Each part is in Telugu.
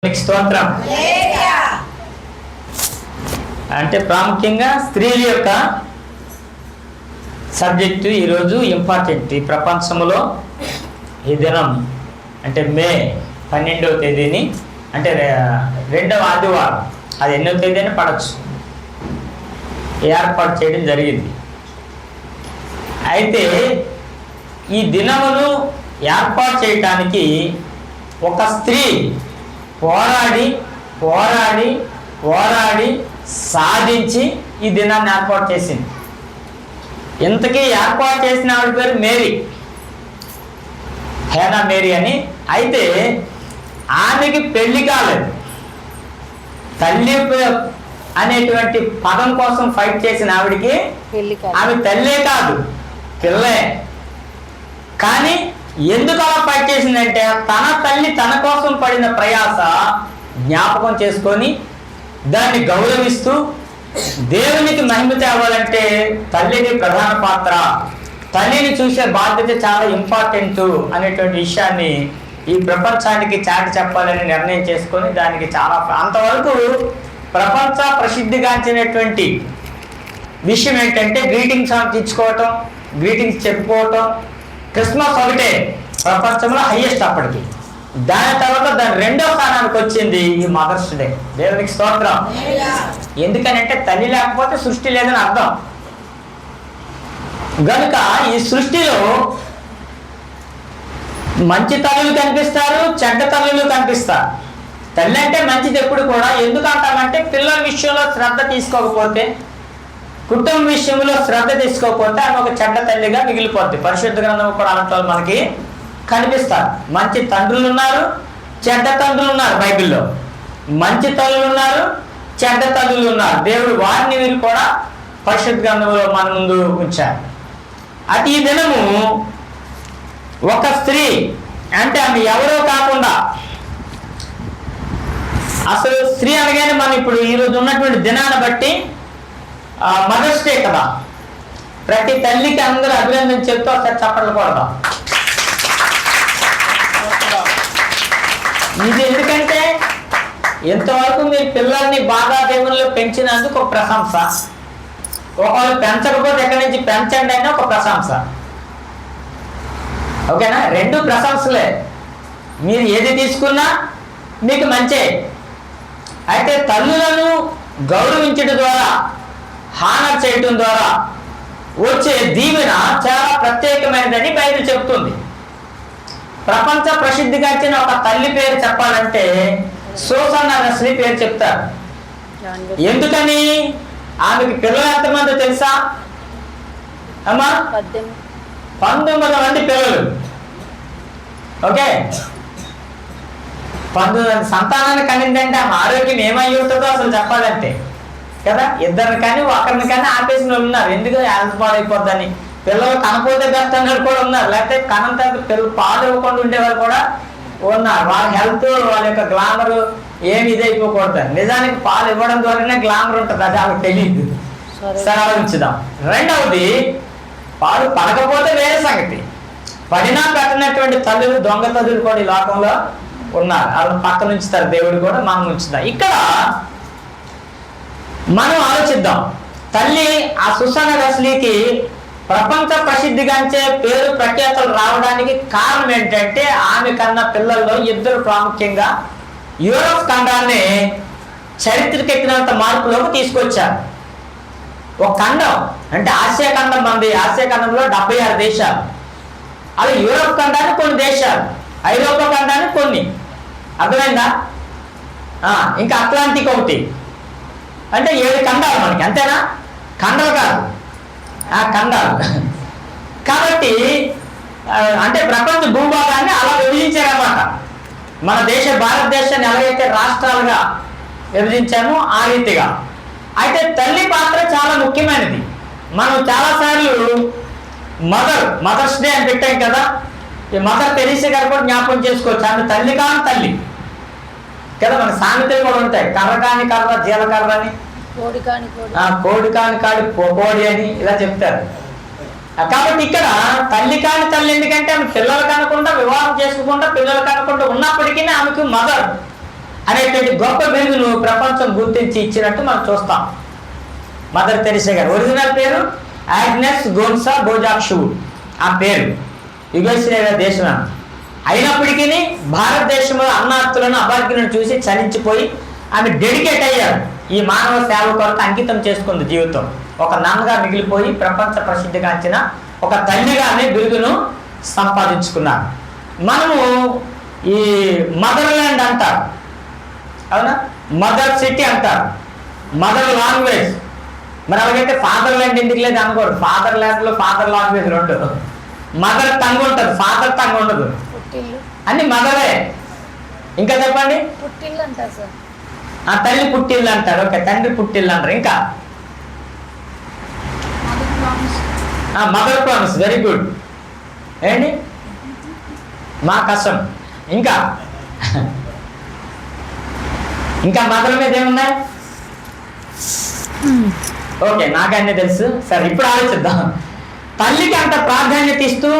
స్తోత్రం. అంటే ప్రాముఖ్యంగా స్త్రీల యొక్క సబ్జెక్టు ఈరోజు ఇంపార్టెంట్. ఈ ప్రపంచంలో ఈ దినం అంటే మే 12వ తేదీని అంటే రెండవ ఆదివారం, అది ఎన్నో తేదీని పడవచ్చు, ఏర్పాటు చేయడం జరిగింది. అయితే ఈ దినమును ఏర్పాటు చేయడానికి ఒక స్త్రీ పోరాడి పోరాడి పోరాడి సాధించి ఈ దినాన్ని ఏర్పాటు చేసింది. ఇంతకీ ఏర్పాటు చేసిన ఆవిడ పేరు మేరీ, హేనా మేరీ అని. అయితే ఆమెకి పెళ్లి కాలేదు. తల్లి అనేటువంటి పదం కోసం ఫైట్ చేసిన ఆవిడికి ఆమె తల్లే కాదు, పిల్లే. కానీ ఎందుకు అలా ఫైట్ చేసిందంటే తన తల్లి తన కోసం పడిన ప్రయాస జ్ఞాపకం చేసుకొని దాన్ని గౌరవిస్తూ దేవునికి మహిమ తేవాలంటే తల్లికి ప్రధాన పాత్ర, తల్లిని చూసే బాధ్యత చాలా ఇంపార్టెంట్ అనేటువంటి విషయాన్ని ఈ ప్రపంచానికి చాటి చెప్పాలని నిర్ణయం చేసుకొని దానికి చాలా అంతవరకు ప్రపంచ ప్రసిద్ధిగాంచినటువంటి విషయం ఏంటంటే గ్రీటింగ్స్ ఇచ్చుకోవటం, గ్రీటింగ్స్ చెప్పుకోవటం. క్రిస్మస్ ఒకటే ప్రపంచంలో హైయెస్ట్ అప్పటికి. దాని తర్వాత దాని రెండో స్థానానికి వచ్చింది ఈ మదర్స్ డే. దేవునికి స్తోత్రం. ఎందుకనంటే తల్లి లేకపోతే సృష్టి లేదని అర్థం. గనుక ఈ సృష్టిలో మంచి తల్లులు కనిపిస్తారు, చెడ్డ తల్లులు కనిపిస్తారు. తల్లి అంటే మంచిది ఎప్పుడు కూడా. ఎందుకు అంటామంటే పిల్లల విషయంలో శ్రద్ధ తీసుకోకపోతే, కుటుంబ విషయంలో శ్రద్ధ తీసుకోకపోతే ఆమె ఒక చెడ్డ తల్లిగా మిగిలిపోద్ది. పరిశుద్ధ గ్రంథం కూడా అలాంటి వాళ్ళు మనకి కనిపిస్తారు. మంచి తండ్రులు ఉన్నారు, చెడ్డ తండ్రులు ఉన్నారు బైబిల్లో. మంచి తల్లులు ఉన్నారు, చెడ్డ తల్లులు ఉన్నారు. దేవుడు వారిని వీరు కూడా పరిశుద్ధ గ్రంథంలో మన ముందు ఉంచారు. అటు ఈ దినము ఒక స్త్రీ అంటే ఆమె ఎవరో కాకుండా, అసలు స్త్రీ అనగానే మనం ఇప్పుడు ఈరోజు ఉన్నటువంటి దినాన్ని బట్టి మదర్స్ డే కదా, ప్రతి తల్లికి అందరూ అభినందన చెప్తూ ఒకసారి చప్పట్లు కొడదాం. ఇది ఎందుకంటే ఎంతవరకు మీరు పిల్లల్ని బాగా దేవుళ్ళు పెంచినందుకు ఒక ప్రశంస, ఒకవేళ పెంచకపోతే ఎక్కడి నుంచి పెంచండి అయినా ఒక ప్రశంస. ఓకేనా? రెండు ప్రశంసలే. మీరు ఏది తీసుకున్నా మీకు మంచే. అయితే తల్లులను గౌరవించడం ద్వారా, హానర్ చేయటం ద్వారా వచ్చే దీవెన చాలా ప్రత్యేకమైనదని బైబిల్ చెప్తుంది. ప్రపంచ ప్రసిద్ధిగాంచిన ఒక తల్లి పేరు చెప్పాలంటే సూసన్నా వెస్లీ పేరు చెప్తారు. ఎందుకని? ఆమెకి పిల్లలు ఎంతమంది తెలుసా అమ్మా? 19 మంది పిల్లలు. ఓకే, 19 సంతానాన్ని కనిందంటే ఆమె ఆరోగ్యం ఏమై ఉంటుందో అసలు చెప్పాలంటే కదా. ఇద్దరిని కానీ ఒకరిని కానీ ఆపేసిన వాళ్ళు ఉన్నారు. ఎందుకు? హెల్త్ పాడైపోద్దని. పిల్లలు కనపోతే బెస్ట్ అన్నట్టు కూడా ఉన్నారు. లేకపోతే కనంత పిల్లలు పాలు ఇవ్వకుండా ఉండేవారు కూడా ఉన్నారు. వాళ్ళ హెల్త్, వాళ్ళ యొక్క గ్లామర్ ఏమి ఇదైపోకూడదు. నిజానికి పాలు ఇవ్వడం ద్వారానే గ్లామర్ ఉంటుంది, అది వాళ్ళకి తెలియదు. సరే ఉంచుదాం. రెండవది, పాలు పడకపోతే వేరే సంగతి. పడినా పెట్టినటువంటి తల్లులు, దొంగ తల్లులు కూడా ఈ లోకంలో ఉన్నారు. వాళ్ళని పక్కన ఉంచుతారు దేవుడు కూడా, మనం ఉంచుతాం. ఇక్కడ మనం ఆలోచిద్దాం. తల్లి ఆ సూసన్నా వెస్లీకి ప్రపంచ ప్రసిద్ధిగాంచే పేరు ప్రఖ్యాతలు రావడానికి కారణం ఏంటంటే ఆమె కన్నా పిల్లల్లో ఇద్దరు ప్రాముఖ్యంగా యూరోప్ ఖండాన్ని చరిత్రకెక్కినంత మార్పులోకి తీసుకొచ్చారు. ఒక ఖండం అంటే ఆసియా ఖండం మంది. ఆసియా ఖండంలో 76 దేశాలు, అలా యూరోప్ ఖండానికి కొన్ని దేశాలు, ఐరోపా ఖండానికి కొన్ని. అర్థమైందా? ఇంకా అట్లాంటిక్ ఒకటి. అంటే 7 ఖండాలు మనకి, అంతేనా? ఖండాలు కాదు, ఖండాలు. కాబట్టి అంటే ప్రపంచ భూభాగాన్ని అలా విభజించారన్నమాట. మన భారతదేశాన్ని ఎలాగైతే రాష్ట్రాలుగా విభజించామో ఆ రీతిగా. అయితే తల్లి పాత్ర చాలా ముఖ్యమైనది. మనం చాలాసార్లు మదర్స్ డే అని పెట్టాం కదా. ఈ మదర్ తెరీసా గారు కూడా జ్ఞాపకం చేసుకోవచ్చు. ఆమె తల్లి కాని తల్లి కదా. మన సామెతలు కూడా ఉంటాయి. కర్ర కాని కర్ర జీలకర్ర అని, కోడి కాని కాడి కోడి అని ఇలా చెప్తారు. కాబట్టి ఇక్కడ తల్లి కాని తల్లి ఎందుకంటే ఆమె పిల్లలు కనకుండా, వివాహం చేసుకోకుండా, పిల్లలు కనకుండా ఉన్నప్పటికీ ఆమెకు మదర్ అనే అనేటువంటి గొప్ప బిరుదును ప్రపంచం గుర్తించి ఇచ్చినట్టు మనం చూస్తాం. మదర్ తెరిసా గారు ఒరిజినల్ పేరు ఆగ్నెస్ గోన్సా బోజాక్షు, ఆ పేరు యుగోస్లేవియా దేశం. అయినప్పటికీ భారతదేశంలో అన్నార్తులను అభాగ్యులను చూసి చలించిపోయి ఆమె డెడికేట్ అయ్యారు. ఈ మానవ సేవ కొరకు అంకితం చేసుకుంది జీవితం. ఒక నన్నగా మిగిలిపోయి ప్రపంచ ప్రసిద్ధిగాంచిన ఒక తల్లిగానే బిరుదును సంపాదించుకున్నారు. మనము ఈ మదర్లాండ్ అంటారు, అవునా, మదర్ సిటీ అంటారు, మదర్ లాంగ్వేజ్. మరి అలాగైతే ఫాదర్ ల్యాండ్ ఎందుకు లేదు అనుకోరు. ఫాదర్ ల్యాండ్లో ఫాదర్ లాంగ్వేజ్ రెండు, మదర్ టంగ్ ఉంటుంది, ఫాదర్ టంగ్ ఉండదు, అన్ని మదరే. ఇంకా చెప్పండి, పుట్టిల్లు అంటారు సార్. ఆ తల్లి పుట్టిల్లు అంటారు, ఓకే, తండ్రి పుట్టిల్లు అంటారు. ఇంకా మదర్ ప్రామిస్, వెరీ గుడ్. ఏంటి మా కసం. ఇంకా ఇంకా మదర్ మీద ఏమున్నాయి? ఓకే, నాకన్నీ తెలుసు. సరే, ఇప్పుడు ఆలోచిద్దాం. తల్లికి అంత ప్రాధాన్యత ఇస్తూ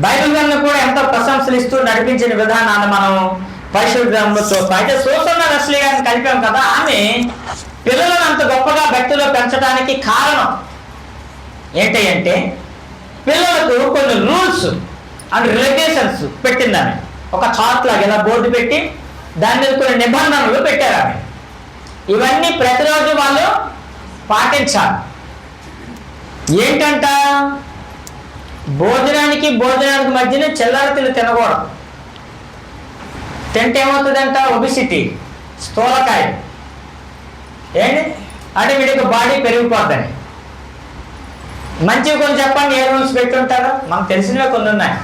బైబిల్ గ్రంథం కూడా ఎంతో ప్రశంసలు ఇస్తూ నడిపించిన విధానాన్ని మనం పరిశుద్ధ గ్రంథంలో చూస్తాం. అయితే సూసన్న వెస్లీ గారిని కలిపాం కదా, ఆమె పిల్లలను అంత గొప్పగా భక్తిలో పెంచడానికి కారణం ఏంటంటే పిల్లలకు కొన్ని రూల్స్ అండ్ రెగ్యులేషన్స్ పెట్టింది ఆమె. ఒక చార్ట్ లాగా ఇలా బోర్డు పెట్టి దాని మీద కొన్ని నిబంధనలు పెట్టారు ఆమె. ఇవన్నీ ప్రతిరోజు వాళ్ళు పాటించాలి. ఏంటంట, భోజనానికి మధ్యన చిల్లర తినకూడదు. తింటే ఏమవుతుందంట, ఒబిసిటీ, స్థూలకాయ. ఏంటి అంటే వీడికి బాడీ పెరిగిపోద్దని. మంచివి కొన్ని చెప్పండి, ఏ రూల్స్ పెట్టుంటారో. మనకు తెలిసినవే కొన్ని ఉన్నాయి.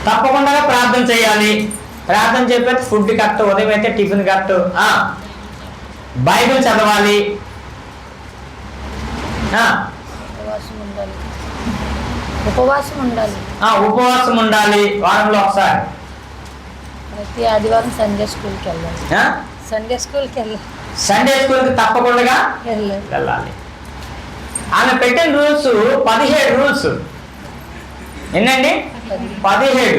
తప్పకుండా ప్రార్థన చేయాలి. ప్రార్థన చెప్పేది ఫుడ్ కరెక్ట్, ఉదయం అయితే టిఫిన్ కరెక్ట్, బైబిల్ చదవాలి, ఉపవాసం ఉండాలి వారంలో ఒకసారి. ప్రతి ఆదివారం సండే స్కూల్కి వెళ్ళాలి. సండే స్కూల్కి తప్పకుండా వెళ్ళాలి. ఆమె పెట్టిన రూల్స్ 17 రూల్స్. ఎన్నండి? 17.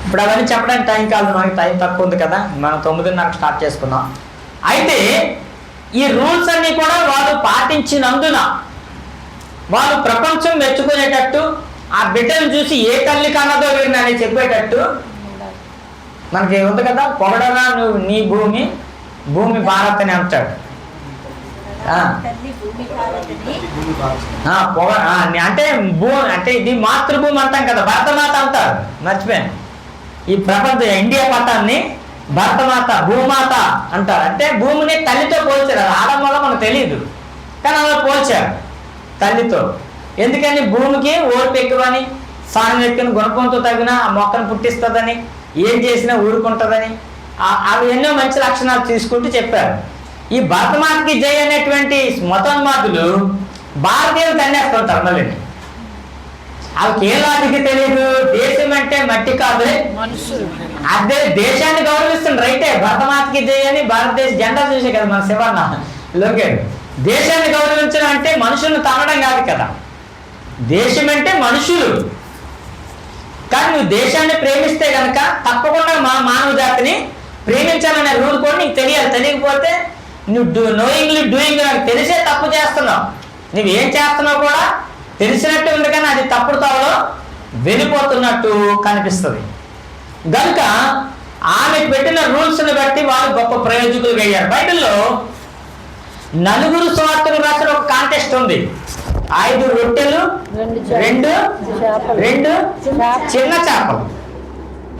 ఇప్పుడు అవన్నీ చెప్పడానికి టైం కాదు, మనకి టైం తక్కువ ఉంది కదా, మనం 9:30 స్టార్ట్ చేసుకున్నాం. అయితే ఈ రూల్స్ అన్ని కూడా వాళ్ళు పాటించినందున వాళ్ళు ప్రపంచం మెచ్చుకునేటట్టు, ఆ బిడ్డను చూసి ఏ తల్లి కన్నదో వీరిని అని చెప్పేటట్టు మనకి ఉంది కదా, పొగడనా నువ్వు నీ భూమి భారత్ అని అంటాడు. అంటే అంటే ఇది మాతృభూమి అంటాం కదా, భరతమాత అంటారు. మర్చిపోయాను, ఈ ప్రపంచ ఇండియా పటాన్ని భరతమాత, భూమాత అంటారు. అంటే భూమిని తల్లితో పోల్చారు. అది ఆడడం వల్ల మనకు తెలియదు, కానీ అలా పోల్చారు తల్లితో. ఎందుకని, భూమికి ఓర్పు ఎక్కువని, సాయం ఎక్కిన గుణపంతో తగిన ఆ మొక్కను పుట్టిస్తుందని, ఏం చేసినా ఊరుకుంటుందని, అవి ఎన్నో మంచి లక్షణాలు తీసుకుంటూ చెప్పారు. ఈ భరతమాతకి జై అనేటువంటి మతోన్మాదులు భారతీయులు తన్నేస్తుంటారు. మళ్ళీ వాళ్ళకి ఏ లాజికి తెలియదు. దేశం అంటే మట్టి కాదు, అదే దేశాన్ని గౌరవిస్తుంది. రైతే భరతమాతకి జై అని భారతదేశ జెండా చూసే కదా మన శివన్న లోకేడు. దేశాన్ని గౌరవించడం అంటే మనుషులను తనడం కాదు కదా, దేశం అంటే మనుషులు. కానీ నువ్వు దేశాన్ని ప్రేమిస్తే కనుక తప్పకుండా మానవ జాతిని ప్రేమించాలనే రూల్ కూడా నీకు తెలియాలి. తెలియకపోతే నువ్వు నోయింగ్లీ డూయింగ్, నాకు తెలిసే తప్పు చేస్తున్నావు. నువ్వేం చేస్తున్నావు కూడా తెలిసినట్టు ఉంది, కానీ అది తప్పుడు తావులో వెళ్ళిపోతున్నట్టు కనిపిస్తుంది. కనుక ఆమె పెట్టిన రూల్స్ని బట్టి వాళ్ళు గొప్ప ప్రయోజకులుగా అయ్యారు. బైబిల్లో 4 సువార్తలు రాసిన ఒక కాంటెస్ట్ ఉంది. 5 రొట్టెలు, 2 చిన్న చేపలు.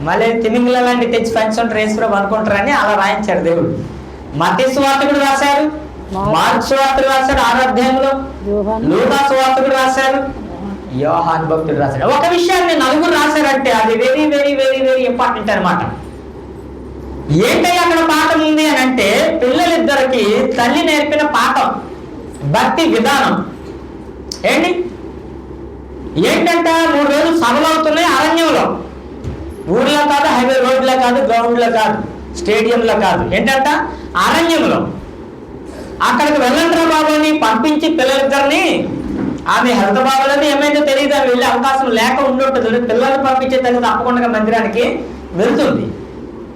మళ్ళీ తిమింగల లాంటి తెచ్చి పెంచుంటారు, రేసులో అనుకుంటారని అలా రాయించాడు దేవుడు. మత్తయి సువార్తకుడు రాశారు, మార్కు సువార్తలు రాశాడు 6వ అధ్యాయంలో, లూకా సువార్తకుడు రాశారు, యోహాను భక్తుడు రాశాడు. ఒక విషయాన్ని 4 రాశారంటే అది very very very very important అనమాట. ఏంటంటే అక్కడ పాఠం ఉంది అని అంటే, పిల్లలిద్దరికి తల్లి నేర్పిన పాఠం, భక్తి విధానం. ఏంటంటే 3 రోజులు సభలు అవుతున్నాయి అరణ్యంలో. ఊర్లో కాదు, హైవే రోడ్లో కాదు, గ్రౌండ్లో కాదు, స్టేడియంలో కాదు, ఏంటంట అరణ్యంలో. అక్కడికి వెళ్ళండి బాబు అని పంపించి పిల్లలిద్దరిని, ఆమె హెల్త్ బాబులని ఏమైందో తెలియదు, వెళ్ళే అవకాశం లేక ఉండుంటుంది. పిల్లల్ని పంపించే తల్లి తప్పకుండా మందిరానికి వెళ్తుంది.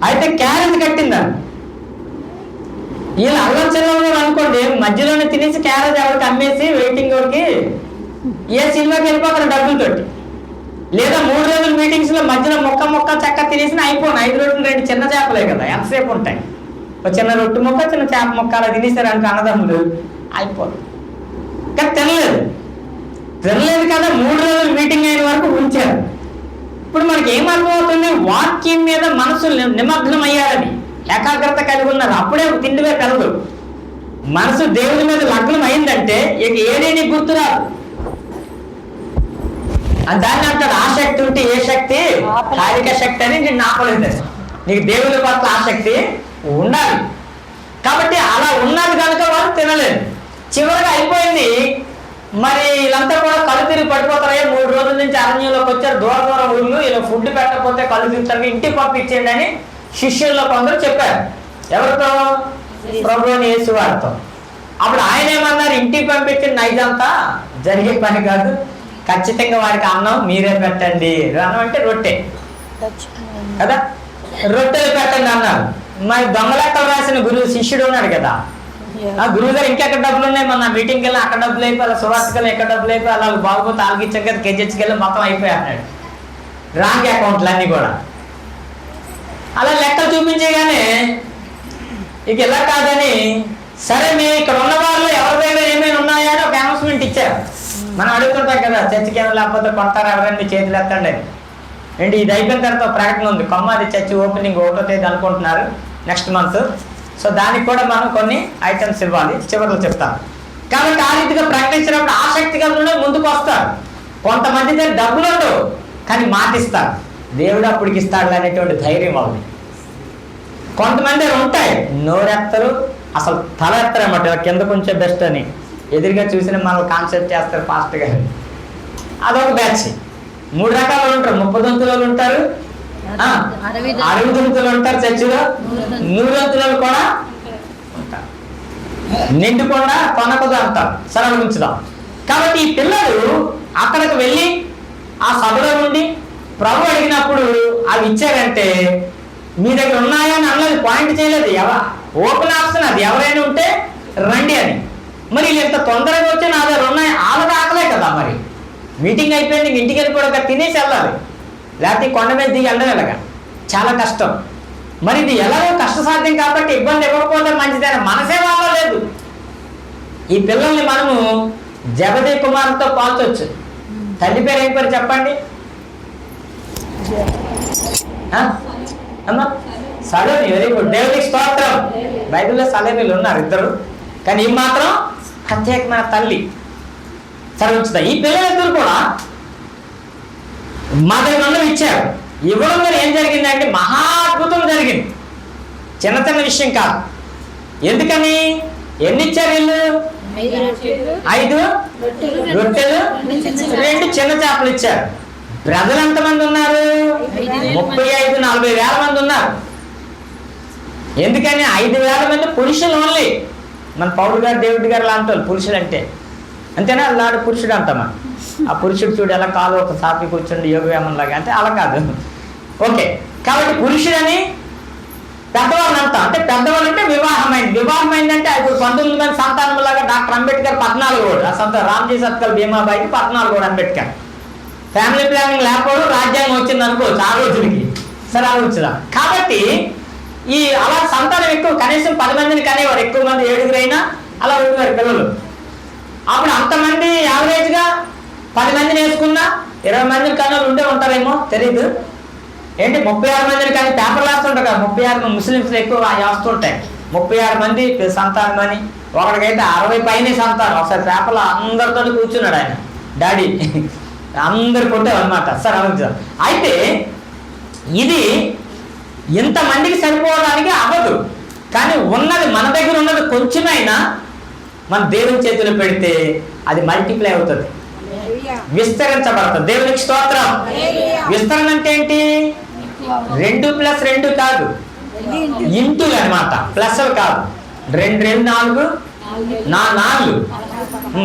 అయితే క్యారేజ్ కట్టిందని. వీళ్ళు అల్లం చిల్లంలో అనుకోండి, మధ్యలోనే తినేసి క్యారేజ్ ఎవరికి అమ్మేసి వెయిటింగ్ ఎవరికి ఏ సినిమాకి వెళ్ళిపోతారు డబ్బులతోటి. లేదా 3 రోజుల మీటింగ్స్ లో మధ్యలో మొక్క చెక్క తినేసి అయిపోను. 5 రొట్టెలు 2 చిన్న చేపలే కదా, ఎంతసేపు ఉంటాయి. ఒక చిన్న రొట్టె ముక్క చిన్న చేప ముక్క అలా తినేసారు అనుకో అన్నదమ్ములు, అయిపోదు. కానీ తినలేదు కదా, 3 రోజులు మీటింగ్ అయిన వరకు ఉంచారు. ఇప్పుడు మనకి ఏమర్థమవుతుంది, వాక్యం మీద మనసు నిమగ్నం అయ్యారని, ఏకాగ్రత కలిగి ఉన్నారు. అప్పుడే తిండి వైపు వెళ్ళదు. మనసు దేవుడి మీద లగ్నం అయిందంటే ఇక ఏదేని గుర్తురాదు. దాన్ని అంటాడు, ఆసక్తి ఉంటే ఏ శక్తి కాలిక శక్తి అని నేను ఆపలేదు. నీకు దేవుడి పట్ల ఆసక్తి ఉండాలి. కాబట్టి అలా ఉన్నది కనుక వాళ్ళు తినలేదు. చివరిగా అయిపోయింది. మరి వీళ్ళంతా కూడా కళ్ళు తిరిగి పడిపోతారయ్యా, 3 రోజుల నుంచి అరణ్యంలోకి వచ్చారు, దూర ఊళ్ళు, ఇలా ఫుడ్ పెట్టకపోతే కళ్ళు తిరుగుతారు, ఇంటికి పంపించండి అని శిష్యుల్లో కొందరు చెప్పారు. ఎవరితో? ప్రభువుని యేసు వారితో. అప్పుడు ఆయన ఏమన్నారు, ఇంటికి పంపించండి, నైజంతా జరిగే పని కాదు, ఖచ్చితంగా వారికి అన్నం మీరే పెట్టండి. అన్నం అంటే రొట్టె కదా, రొట్టెలు పెట్టండి అన్నారు. మరి దొంగలెక్కలు రాసిన గురువు శిష్యుడు ఉన్నాడు కదా, ఆ గురువు గారు ఇంకెక్కడ డబ్బులు ఉన్నాయి, మన మీటింగ్కి వెళ్ళి అక్కడ డబ్బులు అయిపోయి, అలా సువార్తకెళ్ళి ఎక్కడ డబ్బులు అయిపోయి, అలా బాగుపోతే ఆగిచ్చాం కదా, కేజీహెచ్కి వెళ్ళి మొత్తం అయిపోయి అన్నాడు. రాంగ్ అకౌంట్లు అన్నీ కూడా అలా లెక్కలు చూపించగానే ఇక ఇలా కాదని, సరే మీ ఇక్కడ ఉన్న వాళ్ళు ఎవరి దగ్గర ఏమైనా ఉన్నాయా అని ఒక అనౌన్స్మెంట్ ఇచ్చారు. మనం అడుగుతుంటాం కదా, చర్చికి ఏమైనా లేకపోతే కొంటారా, ఎవరైనా చేతులు ఎత్తండి ఏంటి. ఇది అయిపోయిన తర్వాత ప్రకటన ఉంది, కొమ్మాది చర్చి ఓపెనింగ్ 1వ తేదీ అనుకుంటున్నారు, నెక్స్ట్ మంత్. సో దానికి కూడా మనం కొన్ని ఐటమ్స్ ఇవ్వాలి, చివరిలో చెప్తాను. కాబట్టి ఆ రీతిగా ప్రకటించినప్పుడు ఆసక్తిగా ముందుకు వస్తారు. కొంతమంది దగ్గర డబ్బులు ఉండవు కానీ మాటిస్తారు, దేవుడు అప్పటికి ఇస్తాడు అనేటువంటి ధైర్యం అవుతుంది. కొంతమంది ఉంటాయి, నోరెత్తరు, అసలు తల ఎత్తరు అన్నమాట, కింద కొంచెం బెస్ట్ అని ఎదురుగా చూసిన మనం కాన్సెప్ట్ చేస్తారు ఫాస్ట్ గా. అదొక బ్యాచ్. 3 రకాలు ఉంటారు, 30 దంతులు ఉంటారు, 60 దంతులు ఉంటారు, చర్చిలో 100 దంతులు కూడా ఉంటారు. నిండుకుండా కొనకదు అంటారు. సరే ఉంచుదాం. కాబట్టి ఈ పిల్లలు అక్కడికి వెళ్ళి ఆ సభలో నుండి ప్రభు అడిగినప్పుడు అవి ఇచ్చారంటే, మీ దగ్గర ఉన్నాయా అని అన్నది, పాయింట్ చేయలేదు, ఓపెన్ ఆప్షన్ అది, ఎవరైనా ఉంటే రండి అని. మరి వీళ్ళు ఎంత తొందరగా వచ్చి నా దగ్గర ఉన్నాయి, వాళ్ళకి ఆకలే కదా. మరి మీటింగ్ అయిపోయింది, ఇంటికి వెళ్ళిపోయాక తినేసి వెళ్ళాలి, లేకపోతే కొండ మీద దిగి వెళ్ళడం ఎలాగా, చాలా కష్టం. మరి ఇది ఎలాగో కష్టసాధ్యం కాబట్టి ఇబ్బంది ఇవ్వకపోతే మంచిదని మనసే వాళ్ళ లేదు. ఈ పిల్లల్ని మనము జబదీ కుమార్తో పాల్చొచ్చు. తల్లి పేరు ఏం పేరు చెప్పండి అమ్మా? సలోమి. వెరీ గుడ్, దేవుడికి స్తోత్రం. బైబిల్లో సలోమీలు ఉన్నారు 2, కానీ ఈ మాత్రం ప్రత్యేకమైన తల్లి. సరే ఉంచుతా. ఈ పిల్లలిద్దరు కూడా మా దగ్గర ఇచ్చారు. ఇవ్వడం వల్ల ఏం జరిగిందంటే మహా అద్భుతం జరిగింది, చిన్న చిన్న విషయం కాదు. ఎందుకని? ఎన్ని ఇచ్చారు వీళ్ళు? 5 రొట్టెలు 2 చిన్న చేపలు ఇచ్చారు. ప్రజలు ఎంతమంది ఉన్నారు? 35-40 వేల మంది ఉన్నారు. ఎందుకని? 5,000 మంది పురుషులు ఓన్లీ. మన పౌరు గారు, దేవుడి గారు లాంటి వాళ్ళు పురుషులు అంటే అంతేనా? అలాంటి పురుషుడు అంటామా? ఆ పురుషుడు చూడు ఎలా కాలు ఒక సాపి కూర్చోండి యోగవ్యామం లాగా, అంటే అలా కాదు. ఓకే, కాబట్టి పురుషుడని పెద్దవాళ్ళు అంటాం. అంటే పెద్దవాళ్ళు అంటే వివాహమైందంటే ఇప్పుడు 19 మంది సంతానం లాగా డాక్టర్ అంబేద్కర్ 14 కూడా, రామ్జీ సత్కల్ భీమాబాయికి 14 కూడా అంబేద్కర్. ఫ్యామిలీ ప్లానింగ్ లేకపోవడం, రాజ్యాంగం వచ్చింది అనుకోవచ్చు ఆ రోజులకి. సరే ఆలోచించదా. కాబట్టి ఈ అలా సంతానం ఎక్కువ, కనీసం 10 మందిని కనేవారు, ఎక్కువ మంది 7 అయినా అలా ఉండేవారు పిల్లలు. అప్పుడు అంతమంది యావరేజ్గా 10 మందిని వేసుకున్నా 20 మందిని కన్నా ఉండే ఉంటారేమో తెలీదు. ఏంటి 36 మందిని కానీ పేపర్లు వేస్తుంటారు కదా, 36 ముస్లిమ్స్ ఎక్కువ వేస్తుంటాయి. 36 మంది సంతానం అని, ఒకడికైతే 60 పైనే సంతానం. ఒకసారి పేపర్లో అందరితో కూర్చున్నాడు ఆయన డాడీ, అందరు కొట్టారు అనమాట. సరే ఆలోచించాం. అయితే ఇది ఇంతమందికి సరిపోవడానికి అవ్వదు, కానీ ఉన్నది మన దగ్గర ఉన్నది కొంచెమైనా మన దేవుని చేతిలో పెడితే అది మల్టిప్లై అవుతుంది, విస్తరించబడుతుంది. దేవునికి స్తోత్రం. విస్తరణ అంటే ఏంటి? 2+2 కాదు, ఇంటూ అనమాట, ప్లస్ కాదు. 2 4 4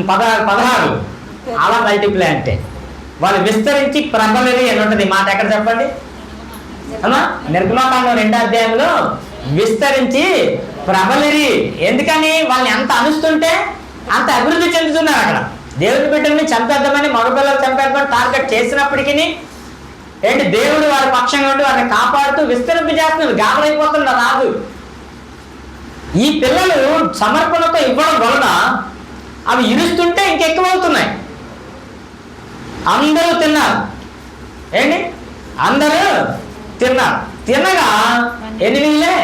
16 అలా మల్టిప్లై అంటే వాళ్ళు విస్తరించి ప్రబలిరి అని ఉంటుంది మాట. ఎక్కడ చెప్పండి? అమ్మా నిర్గమాకాండం 2వ అధ్యాయంలో విస్తరించి ప్రబలిరి. ఎందుకని వాళ్ళని ఎంత అనుస్తుంటే అంత అభివృద్ధి చెందుతున్నారు. అక్కడ దేవుని బిడ్డల్ని చంపేద్దామని మగపిల్లలు చంపేద్దామని టార్గెట్ చేసినప్పటికీ ఏంటి దేవుడు వారి పక్షంగా ఉండి వారిని కాపాడుతూ విస్తరింపు చేస్తున్నారు. గాబరైపోతున్నారు రాదు. ఈ పిల్లలు సమర్పణతో ఇవ్వడం వలన అవి ఇరుస్తుంటే ఇంకెక్కువ అవుతున్నాయి. అందరూ తిన్నారు. ఏంటి అందరూ తిన్నారు. తినగా 8 మిగిలే.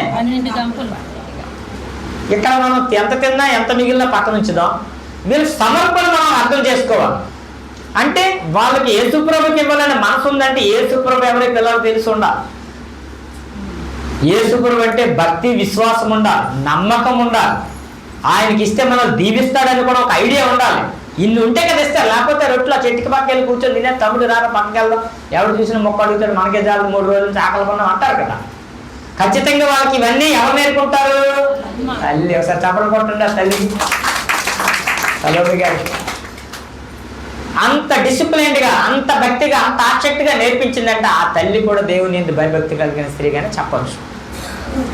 ఇక్కడ మనం ఎంత తిన్నా ఎంత మిగిలినా పక్కన ఉంచుదాం. వీళ్ళ సమర్పణ మనం అర్థం చేసుకోవాలి. అంటే వాళ్ళకి యేసుప్రభుకి ఇవ్వాలనే మనసు ఉందంటే యేసుప్రభు ఎవరి పిల్లలు తెలిసి ఉండాలి. యేసుప్రభు అంటే భక్తి విశ్వాసం ఉండాలి, నమ్మకం ఉండాలి. ఆయనకి ఇస్తే మనం దీవిస్తాడని కూడా ఒక ఐడియా ఉండాలి. ఇన్ని ఉంటే కదా ఇస్తారు. లేకపోతే రొట్టెలు చెట్టుకి పక్కకి వెళ్ళి కూర్చొని తినే తమ్ముడు రాక పక్కకి వెళ్దాం, ఎవరు చూసినా మొక్క అడుగుతాడు, మనకే చాలు 3 రోజుల నుంచి ఆకలి కొన్నాం అంటారు కదా. ఖచ్చితంగా వాళ్ళకి ఇవన్నీ ఎవరు నేర్పుకుంటారు? తల్లి. ఒకసారి చప్పట్లు కొట్టండి ఆ తల్లి సలోమి గారి. అంత డిసిప్లైన్డ్గా, అంత భక్తిగా, అంత ఆసక్తిగా నేర్పించిందంటే ఆ తల్లి కూడా దేవుని భయభక్తి కలిగిన స్త్రీగానే చెప్పచ్చు.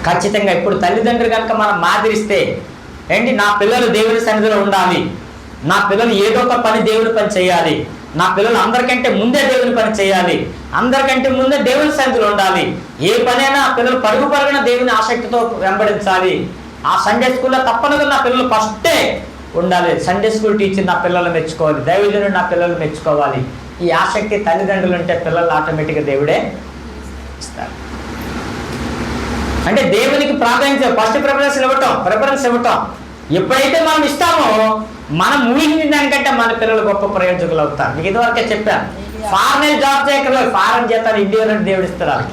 ఖచ్చితంగా ఇప్పుడు తల్లిదండ్రులు కనుక మనం మాదిరిస్తే ఏంటి, నా పిల్లలు దేవుని సన్నిధిలో ఉండాలి, నా పిల్లలు ఏదో ఒక పని దేవుని పని చేయాలి, నా పిల్లలు అందరికంటే ముందే దేవుని పని చేయాలి, అందరికంటే ముందే దేవుని సన్నిధిలో ఉండాలి, ఏ పనైనా పిల్లలు పరుగు పరుగున దేవుని ఆసక్తితో వెంబడించాలి. ఆ సండే స్కూల్లో తప్పనిగా నా పిల్లలు ఫస్టే ఉండాలి. సండే స్కూల్ టీచర్ నా పిల్లలు మెచ్చుకోవాలి, దైవజనుడు నా పిల్లలు మెచ్చుకోవాలి. ఈ ఆసక్తి తల్లిదండ్రులు ఉంటే పిల్లలు ఆటోమేటిక్గా దేవుడే ఇస్తారు. అంటే దేవునికి ప్రాధాన్యత, ఫస్ట్ ప్రిఫరెన్స్ ఇవ్వటం. ఎప్పుడైతే మనం ఇస్తామో మనం ఊహించిన దానికంటే మన పిల్లలు గొప్ప ప్రయోజకులు అవుతారు. మీకు ఇదివరకే చెప్పాను, ఫారెన్ జాబ్ చేయగలరు, ఫారెన్ జీతాలు ఇండియాలో దేవుడు ఇస్తారు.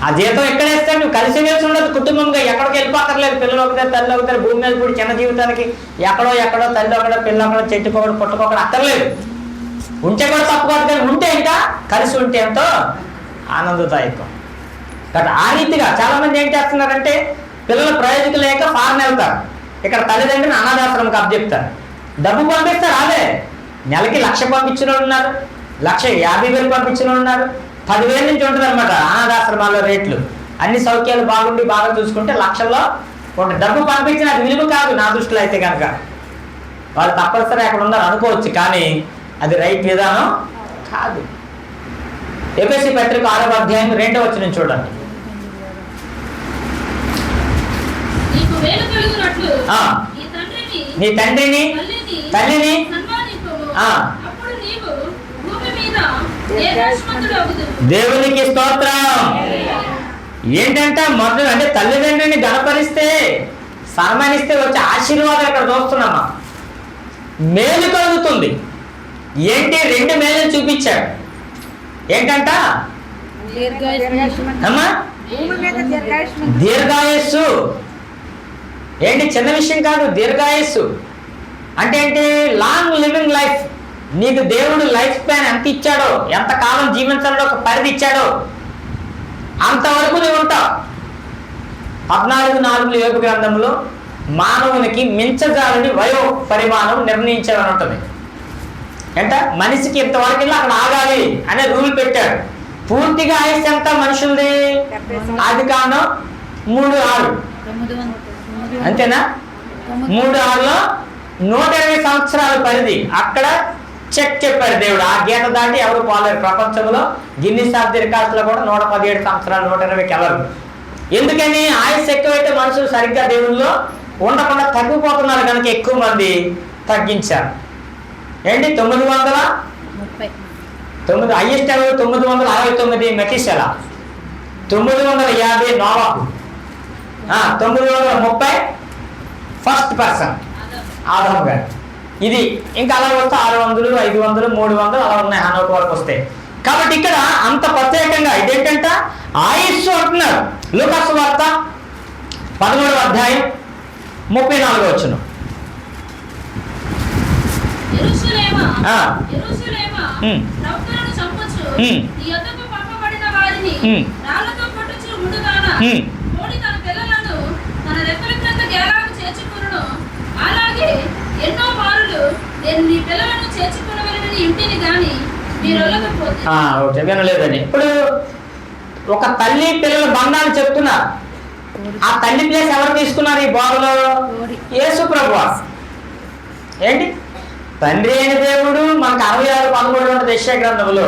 ఆ జీతం ఎక్కడ ఇస్తాడు? నువ్వు కలిసి వేసి ఉండదు కుటుంబంగా, ఎక్కడికి వెళ్ళిపోతారులేదు. పిల్లలు ఒకసారి తల్లి ఒకసారి భూమి మీద కూడా చిన్న జీవితానికి ఎక్కడో తల్లి ఒకడో పిల్ల ఒకడో చెట్టుకోకడం పుట్టుకోకడం అక్కర్లేదు. ఉంటే కూడా తప్పు కాదు, కానీ ఉంటే ఇంకా కలిసి ఉంటే ఎంతో ఆనందదాయకం. కాబట్టి ఆ రీతిగా చాలా మంది ఏం చేస్తున్నారంటే పిల్లల ప్రయోజకులు లేక ఫారెన్ వెళ్తారు, ఇక్కడ తల్లిదండ్రులు అనాథాశ్రమంకి అప్పచెప్తారు, డబ్బు పంపిస్తారు. అదే నెలకి 1,00,000 పంపించిన వాళ్ళు ఉన్నారు, 1,50,000 పంపించిన వాళ్ళు ఉన్నారు, 10,000 నుంచి ఉంటుంది అనమాట అనాథాశ్రమాల్లో రేట్లు. అన్ని సౌఖ్యాలు బాగుండి బాగా చూసుకుంటే లక్షల్లో ఉంటుంది. డబ్బు పంపించిన అది విలువ కాదు నా దృష్టిలో అయితే కనుక. వాళ్ళు తప్పనిసరి అక్కడ ఉన్నారు అనుకోవచ్చు, కానీ అది రైట్ విధానం కాదు. ఎఫెసీ పత్రిక 6వ అధ్యాయం 2వ వచనం చూడండి. నీ తండ్రిని తల్లిని దేవునికి స్తోత్రం. ఏంటంటే మొదలు అంటే తల్లిదండ్రిని గణపరిస్తే సన్మానిస్తే వచ్చే ఆశీర్వాదం ఇక్కడ చూస్తున్నామా, మేలు కలుగుతుంది. ఏంటి 2 మేలు చూపించాడు. ఏంటంట దీర్ఘాయస్సు. ఏంటి చిన్న విషయం కాదు దీర్ఘాయస్సు అంటే ఏంటి? Long living life. నీకు దేవుడు లైఫ్ స్పాన్ ఎంత ఇచ్చాడో, ఎంత కాలం జీవించాలో ఒక పరిధి ఇచ్చాడో అంతవరకు నువ్వు ఉంటావు. 14:4 యోగ గ్రంథంలో మానవునికి మించజాలని వయో పరిమాణం నిర్ణయించాలని ఉంటుంది. అంటే మనిషికి ఇంతవరకు అక్కడ ఆగాలి అనే రూల్ పెట్టాడు. పూర్తిగా ఆయుష్ ఎంత మనుషులది? ఆదికాండం 3:6 అంతేనా? 3:6లో 120 సంవత్సరాల పరిధి అక్కడ చెక్ చెప్పాడు దేవుడు. ఆ గీత దాటి ఎవరు పోలేరు. ప్రపంచంలో గిన్నిస్ ఆఫ్ ది రికార్డ్స్ లో కూడా 117 సంవత్సరాలు 120కి వెళ్ళరు. ఎందుకని? ఆయుష్ ఎక్కువైతే మనుషులు సరిగ్గా దేవుల్లో ఉండకుండా తగ్గిపోతున్నారు కనుక ఎక్కువ మంది తగ్గించారు. ఏంటి 930 హైయెస్ట్ ఎవరు? 969 మెథిసెలా, 950 నోవాహు, 930 ఫస్ట్ పర్సన్ ఆదాము గారు. ఇది ఇంకా అలా వస్తే 600, 500, 300 అలా ఉన్నాయి హనోకు వరకు వస్తాయి. కాబట్టి ఇక్కడ అంత ప్రత్యేకంగా ఇదేంటంట ఆయుష్ అంటున్నారు. లూకాసు వార్త 13వ అధ్యాయం 34వ వచనం. ఓకే వినలేదండి. ఇప్పుడు ఒక తల్లి పిల్లల బంధాన్ని చెప్తున్నారు. ఆ తల్లి ప్లేస్ ఎవరు తీసుకున్నారు ఈ బోధలో? యేసు ప్రభువు. ఏంటి తండ్రి అయిన దేవుడు మనకు 66:13 ఉంటుంది యెషయా గ్రంథంలో,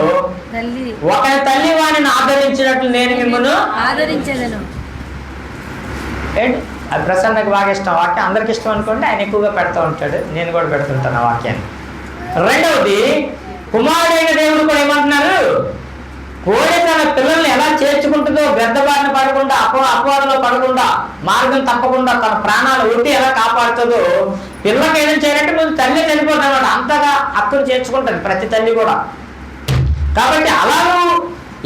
ఒకరి తల్లి వాడిని ఆదరించినట్లు నేను మిమ్మల్ని ఆదరించేదను. ఏంటి అది ప్రసన్నకు బాగా ఇష్టం వాక్యం, అందరికి ఇష్టం అనుకోండి, ఆయన ఎక్కువగా పెడతా ఉంటాడు, నేను కూడా పెడుతుంటాను ఆ వాక్యాన్ని. రెండవది, కుమారుడైన దేవుడు కూడా ఏమంటున్నారు? కోడి తన పిల్లల్ని ఎలా చేర్చుకుంటుందో, వ్యర్థ బారిన పడకుండా, అపవాదంలో పడకుండా, మార్గం తప్పకుండా తన ప్రాణాలు ఒట్టి ఎలా కాపాడుతుందో, పిల్లలకి ఏదైనా చేయాలంటే ముందు తల్లి చనిపోతుంది అన్నమాట. అంతగా అక్కును చేర్చుకుంటుంది ప్రతి తల్లి కూడా. కాబట్టి అలాగూ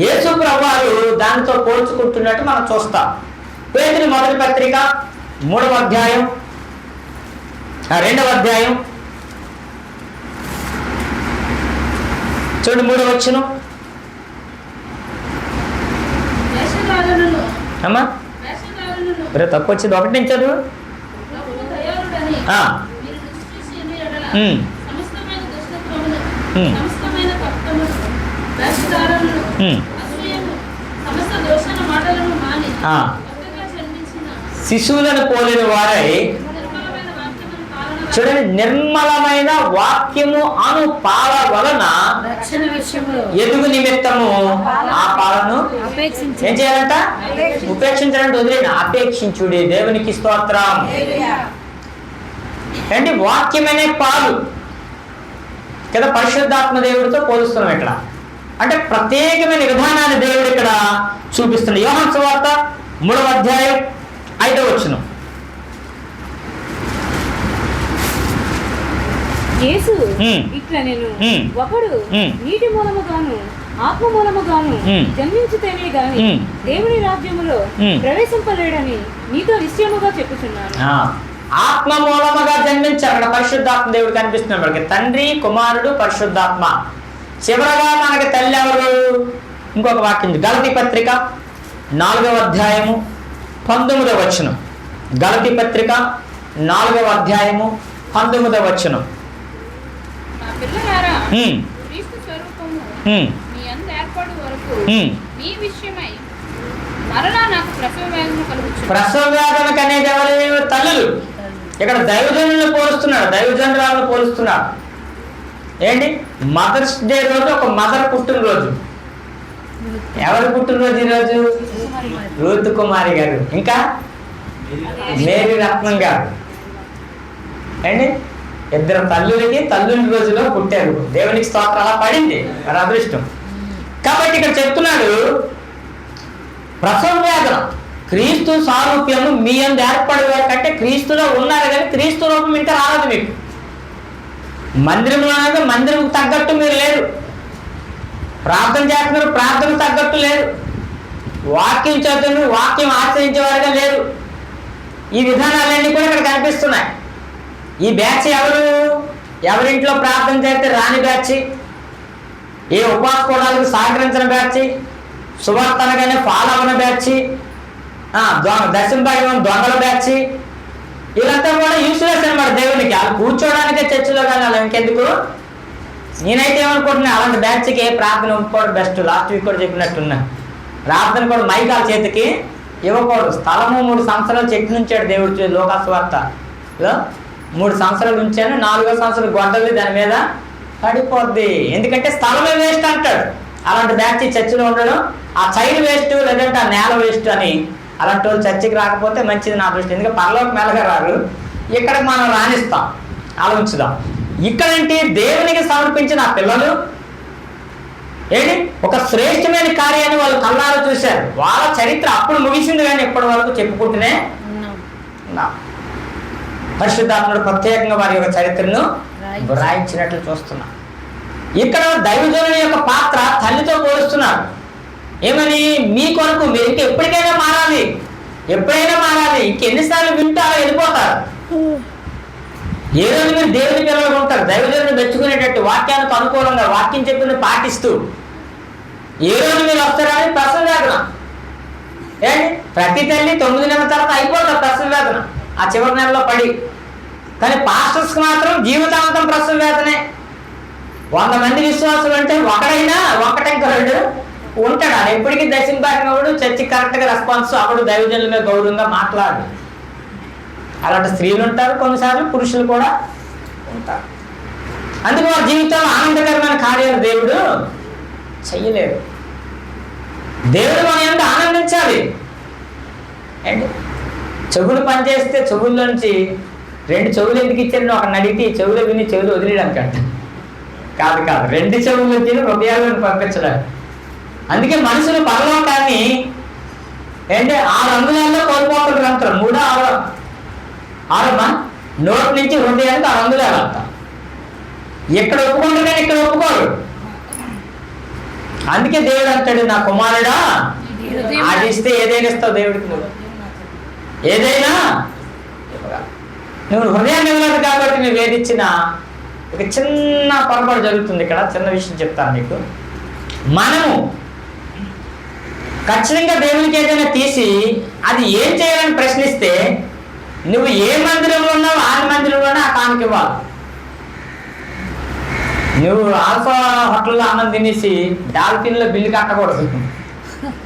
యేసు ప్రభువు దానితో పోల్చుకుంటున్నట్టు మనం చూస్తాం. పేతురు మొదటి పత్రిక 3వ అధ్యాయం 2వ అధ్యాయం చూడండి 3వ వచనం. అమ్మా తప్పు వచ్చింది, ఒకటి నుంచి చదువు. శిశువులను పోలిన వారై చూడండి, నిర్మలమైన వాక్యము అను పాల వలన ఎదుగు నిమిత్తము ఆ పాలను ఏం చేయాలంట? ఉపేక్షించాలంటే వదిలేను, అపేక్షించుడి. దేవునికి స్తోత్రం. ఏంటి వాక్యమనే పాలు కదా, పరిశుద్ధాత్మ దేవుడితో పోలుస్తున్నాం ఇక్కడ. అంటే ప్రత్యేకమైన విధానాన్ని దేవుడు ఇక్కడ చూపిస్తున్నాడు. యోహాను సువార్త 3వ అధ్యాయం 5వ వచనం. యేసు ఇట్లా నేను ఒకడు నీటి మూలముగాను ఆత్మ మూలముగాను జన్మించితేనే గాని దేవుని రాజ్యములో ప్రవేశింపలేడని నీతో నిశ్చయముగా చెప్పుచున్నాను. ఆత్మ మూలముగా జన్మించారు. అక్కడ పరిశుద్ధాత్మ దేవుడు కనిపిస్తున్నాడు మనకి. తండ్రి, కుమారుడు, పరిశుద్ధాత్మ. చివరగా మనకి తల్లి ఎవరు? ఇంకొక వాక్యం, గలతీ పత్రిక 4వ అధ్యాయము 19వ వచనం. గలతీ పత్రిక 4వ అధ్యాయము 19వ వచనం. ప్రసవ వేదనకు అనేది ఎవరు? తల్లులు. ఇక్కడ దైవజనులను పోలుస్తున్నాడు, దైవజనురాలను పోలుస్తున్నాడు. ఏంటి మదర్స్ డే రోజు ఒక మదర్ పుట్టినరోజు. ఎవరు పుట్టినరోజు ఈరోజు? రూతు కుమారి గారు, ఇంకా మేరీ రత్నం గారు. ఏంటి ఇద్దరు తల్లులకి తల్లుల రోజులో పుట్టారు. దేవునికి స్తోత్రం. అలా పడింది మరి అదృష్టం. కాబట్టి ఇక్కడ చెప్తున్నాడు, ప్రసవ వేదన క్రీస్తు సారూప్యము మీ అందు ఏర్పడే కంటే క్రీస్తులో ఉన్నారు, కానీ క్రీస్తు రూపం ఇంకా రాలేదు మీకు. మందిరంలో అనేది మందిరం తగ్గట్టు మీరు లేరు, ప్రార్థన చేస్తున్నారు ప్రార్థన తగ్గట్టు లేరు, వాక్యం చదువుతున్నారు వాక్యం ఆచరించేవారుగా లేరు. ఈ విధానాలన్నీ కూడా ఇక్కడ కనిపిస్తున్నాయి. ఈ బ్యాచ్ ఎవరింట్లో ప్రార్థన చేస్తే రాని బ్యాచ్, ఏ ఉపవాస కోణాలకు సహకరించిన బ్యాచ్, సువార్తనగానే ఫాలో అవ్వని బ్యాచ్, దశమ భాగం దొంగల బ్యాచ్, వీళ్ళంతా కూడా యూస్లెస్ అనమాట దేవునికి. వాళ్ళు కూర్చోడానికే చర్చిలో కానీ అలా ఇంకెందుకు. నేనైతే ఏమనుకుంటున్నా, అలాంటి బ్యాచ్కి ప్రార్థన ఒప్పుకోవడం బెస్ట్. లాస్ట్ వీక్ కూడా చెప్పినట్టున్నా, ప్రార్థన కూడా మైకాల చేతికి ఇవ్వకూడదు. స్థలము 3 సంవత్సరాలు చెట్టు నుంచాడు దేవుడు. లోకాసువార్తలో 3 సంవత్సరాలు ఉంచాను, 4వ సంవత్సరం గొడ్డలి దాని మీద పడిపోద్ది, ఎందుకంటే స్థలమే వేస్ట్ అంటాడు. అలాంటి బ్యాచ్ చర్చిలో ఉండడం, ఆ చైర్ వేస్ట్ లేదంటే ఆ నేల వేస్ట్ అని అలాంటి వాళ్ళు చర్చికి రాకపోతే మంచిది నా దృష్టి. ఎందుకంటే పరలోకి మెల్లగా రారు, ఇక్కడ మనం రాణిస్తాం. ఆలోచించుదాం. ఇక్కడంటే దేవునికి సమర్పించిన ఆ పిల్లలు ఏంటి ఒక శ్రేష్టమైన కార్యాన్ని వాళ్ళు కళ్ళారా చూశారు. వాళ్ళ చరిత్ర అప్పుడు ముగిసింది, కానీ ఇప్పటి వరకు చెప్పుకుంటూనే ఉన్నాం. పరిశుద్ధాత్ముడు ప్రత్యేకంగా వారి యొక్క చరిత్రను రాయించినట్లు చూస్తున్నాం. ఇక్కడ దైవజనుని యొక్క పాత్ర తల్లితో పోలుస్తున్నాడు. ఏమని? మీ కొరకు మీరు ఇంకా ఎప్పటికైనా మారాలి, ఎప్పుడైనా మారాలి. ఇంకెన్నిసార్లు వింటారో వెళ్ళిపోతారు. ఏ రోజు మీరు దేవుని పిల్లలు ఉంటారు, దైవజనుని మెచ్చుకునేటట్టు వాక్యానికి అనుకూలంగా వాక్యం చెప్పిన పాటిస్తూ ఏ రోజు మీరు వస్తారని ప్రసవ వేదన. ఏంటి ప్రతి తల్లి 9 నెలల తర్వాత అయిపోతారు ప్రసవ వేదన, ఆ చివరి నెలలో పడి. కానీ పాస్టర్స్కి మాత్రం జీవితాంతం ప్రసవ వేదనే. 100 మంది విశ్వాసులు అంటే ఒకటైనా ఒకటంక 2 ఉంటాడు. అది ఎప్పటికీ దశింపాడినప్పుడు చర్చి కరెక్ట్గా రెస్పాన్స్ అప్పుడు దైవజనుల మీద గౌరవంగా మాట్లాడు. అలాంటి స్త్రీలు ఉంటారు, కొన్నిసార్లు పురుషులు కూడా ఉంటారు. అందుకే వారి జీవితంలో ఆనందకరమైన కార్యాలు దేవుడు చెయ్యలేడు. దేవుడు మన యందు ఆనందించాలి. అండ్ చెవులు పనిచేస్తే చెవుల్లోంచి 2 చెవులు ఎందుకు ఇచ్చారు ఒక అడిగితే ఈ చెవులు విని చెవులు వదిలేయడానికి అంట. కాదు 2 చెవులు తిని హృదయాలను పంపించడానికి. అందుకే మనుషులు పరలోకాన్ని ఏంటి 6 అంగుళాల్లో కోల్పోతారు అంటారు. 3 6 నోటి నుంచి హృదయానికి 6 అంగుళాలు అంట. ఎక్కడ ఒప్పుకుంటారు కానీ ఇక్కడ ఒప్పుకోరు. అందుకే దేవుడు అంటాడు, నా కుమారుడా అది ఇస్తే ఏదైనా ఇస్తావు దేవుడికి. నువ్వు ఏదైనా నువ్వు హృదయాన్ని ఇవ్వలేదు కాబట్టి నువ్వు ఏదిచ్చినా. ఒక చిన్న పొరపాటు జరుగుతుంది ఇక్కడ. చిన్న విషయం చెప్తాను మీకు. మనము ఖచ్చితంగా దేవునికి ఏదైనా తీసి అది ఏం చేయాలని ప్రశ్నిస్తే నువ్వు ఏ మందిరంలో ఉన్నావు ఆ మందిరంలోనే ఆ కానుక ఇవ్వాలి. నువ్వు ఆల్ఫా హోటల్లో అన్నం తినేసి డాల్ఫిన్లో బిల్లు కట్టకూడదు,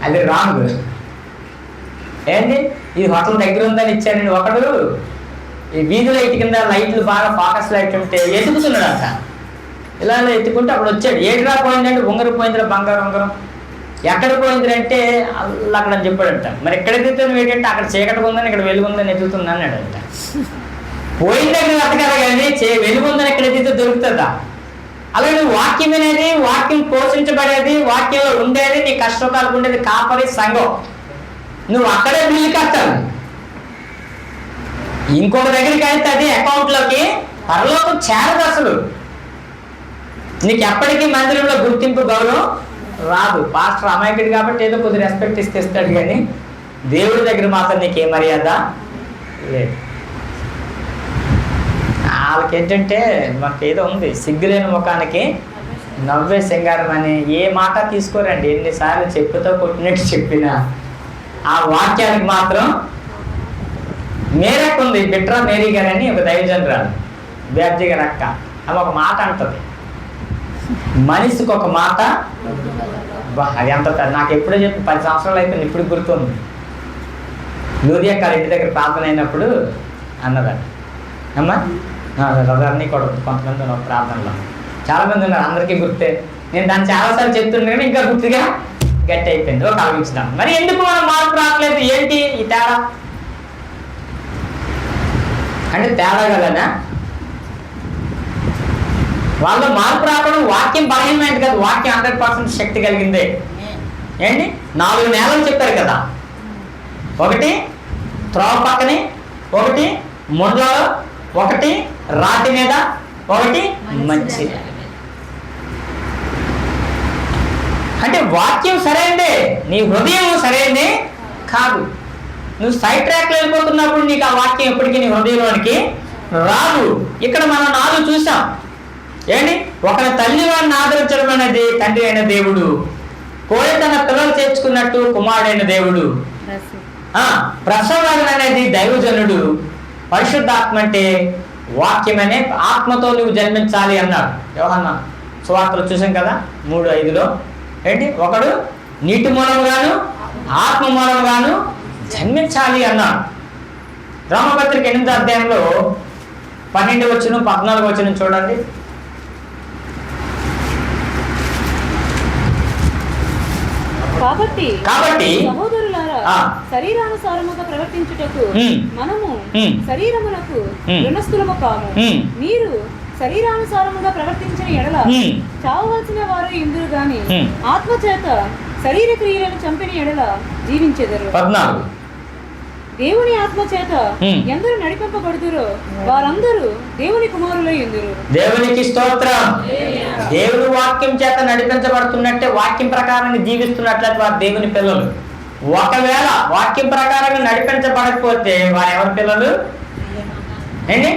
అది రాంగ్. ఏంటి ఈ హోటల్ దగ్గర ఉందని ఇచ్చానండి. ఒకడు ఈ వీధి లైట్ కింద లైట్లు బాగా ఫోకస్ లైట్ ఉంటే ఎతుకుతున్నాడు అంట. ఇలా ఎత్తుకుంటే అప్పుడు వచ్చాడు. ఏడురా పోయిందంటే ఉంగరం పోయిందిరా, బంగారు ఉంగరం. ఎక్కడ పోయిందిరంటే అక్కడ అని చెప్పాడంట. మరి ఎక్కడ ఎదుగుతాను ఏంటంటే అక్కడ చీకటి ఉందని ఇక్కడ వెలుగు ఉందని ఎదుగుతున్నాను అన్నాడంట. పోయింది దగ్గర వెతకాలి కానీ వెలుగు ఉందని ఎక్కడ ఎదిగితే దొరుకుతుందా? అలాగే వాక్యం అనేది, వాక్యం పోషించబడేది, వాక్యంలో ఉండేది, నీ కష్టకాలకు ఉండేది కాపరి సంఘం. నువ్వు అక్కడే బిల్లు కట్టాలి. ఇంకొక దగ్గరికి అయితే అది అకౌంట్లోకి పరలోకం చేరదు అసలు. నీకు ఎప్పటికీ మందిరంలో గుర్తింపు గౌరవం రాదు. పాస్టర్ అమాయకుడు కాబట్టి ఏదో కొద్ది రెస్పెక్ట్ ఇస్తాడు కానీ దేవుడి దగ్గర మాత్రం నీకే మర్యాద లేదు. వాళ్ళకి ఏంటంటే మాకు ఏదో ఉంది, సిగ్గులేని ముఖానికి నవ్వే సింగారం అని ఏ మాట తీసుకోరండి. ఎన్నిసార్లు చెప్పుతో కొట్టినట్టు చెప్పినా ఆ వాక్యానికి మాత్రం మేరకు ఉంది. బిట్రా మేరీ గారు అని ఒక దైవజనురాలు, బ్యాబ్జీ గారు అక్క, ఆమె ఒక మాట అంటుంది, మనిషికి ఒక మాట. అది ఎంత నాకు ఎప్పుడో చెప్పి 10 సంవత్సరాలు అయిపోయింది, ఇప్పుడు గుర్తుంది. లూదియా గారి ఇంటి దగ్గర ప్రార్థన అయినప్పుడు అన్నదంట, అమ్మా రథాన్ని కూడా కొంతమంది ఉన్నారు ప్రార్థనలో, చాలామంది ఉన్నారు, అందరికీ గుర్తే. నేను దాన్ని చాలాసార్లు చెప్తుండే కానీ ఇంకా గుర్తుగా గట్టి అయిపోయింది. ఒక ఆలోచించాం, మరి ఎందుకు మనం మార్పు రావట్లేదు, ఏంటి ఈ తేడా అంటే తేడా కదనా? వాళ్ళు మార్పు రావడం వాక్యం బలహీనమైంది కదా, వాక్యం 100% శక్తి కలిగిందే. ఏంటి 4 నేలలు చెప్పారు కదా, ఒకటి త్రోవ పక్కని, ఒకటి ముండ్లలో, ఒకటి రాతి మీద, ఒకటి మంచి. అంటే వాక్యం సరైనదే, నీ హృదయం సరైనదే కాదు. నువ్వు సైడ్ ట్రాక్లో వెళ్ళిపోతున్నప్పుడు నీకు ఆ వాక్యం ఎప్పటికీ నీ హృదయంలోనికి రాదు. ఇక్కడ మనం 4 చూసాం. ఏంటి, ఒకరి తల్లి వారిని ఆదరించడం అనేది తండ్రి అయిన దేవుడు, కోడి తన పిల్లలు చేర్చుకున్నట్టు కుమారుడైన దేవుడు, ప్రసవం అనేది దైవజనుడు, పరిశుద్ధాత్మ అంటే వాక్యమనే ఆత్మతో నువ్వు జన్మించాలి అన్నాడు. యోహన్నా సువార్తలు చూసాం కదా 3:5లో. ఏంటి, ఒకడు నీటి మూలముగాను ఆత్మ మూలముగాను జన్మించాలి అన్నాడు. రామపత్రిక 8వ అధ్యాయంలో 12 వచనం 14 వచనం చూడండి. కాబట్టి సహోదరులారా, శరీరానుసారముగా ప్రవర్తించుటకు మనము శరీరమునకు రుణస్థులము కాము. మీరు శరీరానుసారముగా ప్రవర్తించిన ఎడల చావవలసిన వారు ఇందురు గాని ఆత్మచేత శరీర క్రియలను చంపిన ఎడల జీవించెదరు. దేవుని ఆత్మచేత ఎందరు నడిపింపబడుదురో వారందరూ దేవుని కుమారులై ఉందురు. దేవునికి స్తోత్రం. దేవుని వాక్యం చేత నడిపించబడుతున్నట్టే వాక్యం ప్రకారంగా జీవిస్తున్నట్లయితే వారు దేవుని పిల్లలు. ఒకవేళ వాక్యం ప్రకారంగా నడిపించబడకపోతే వారు ఎవరి పిల్లలు? ఏంటి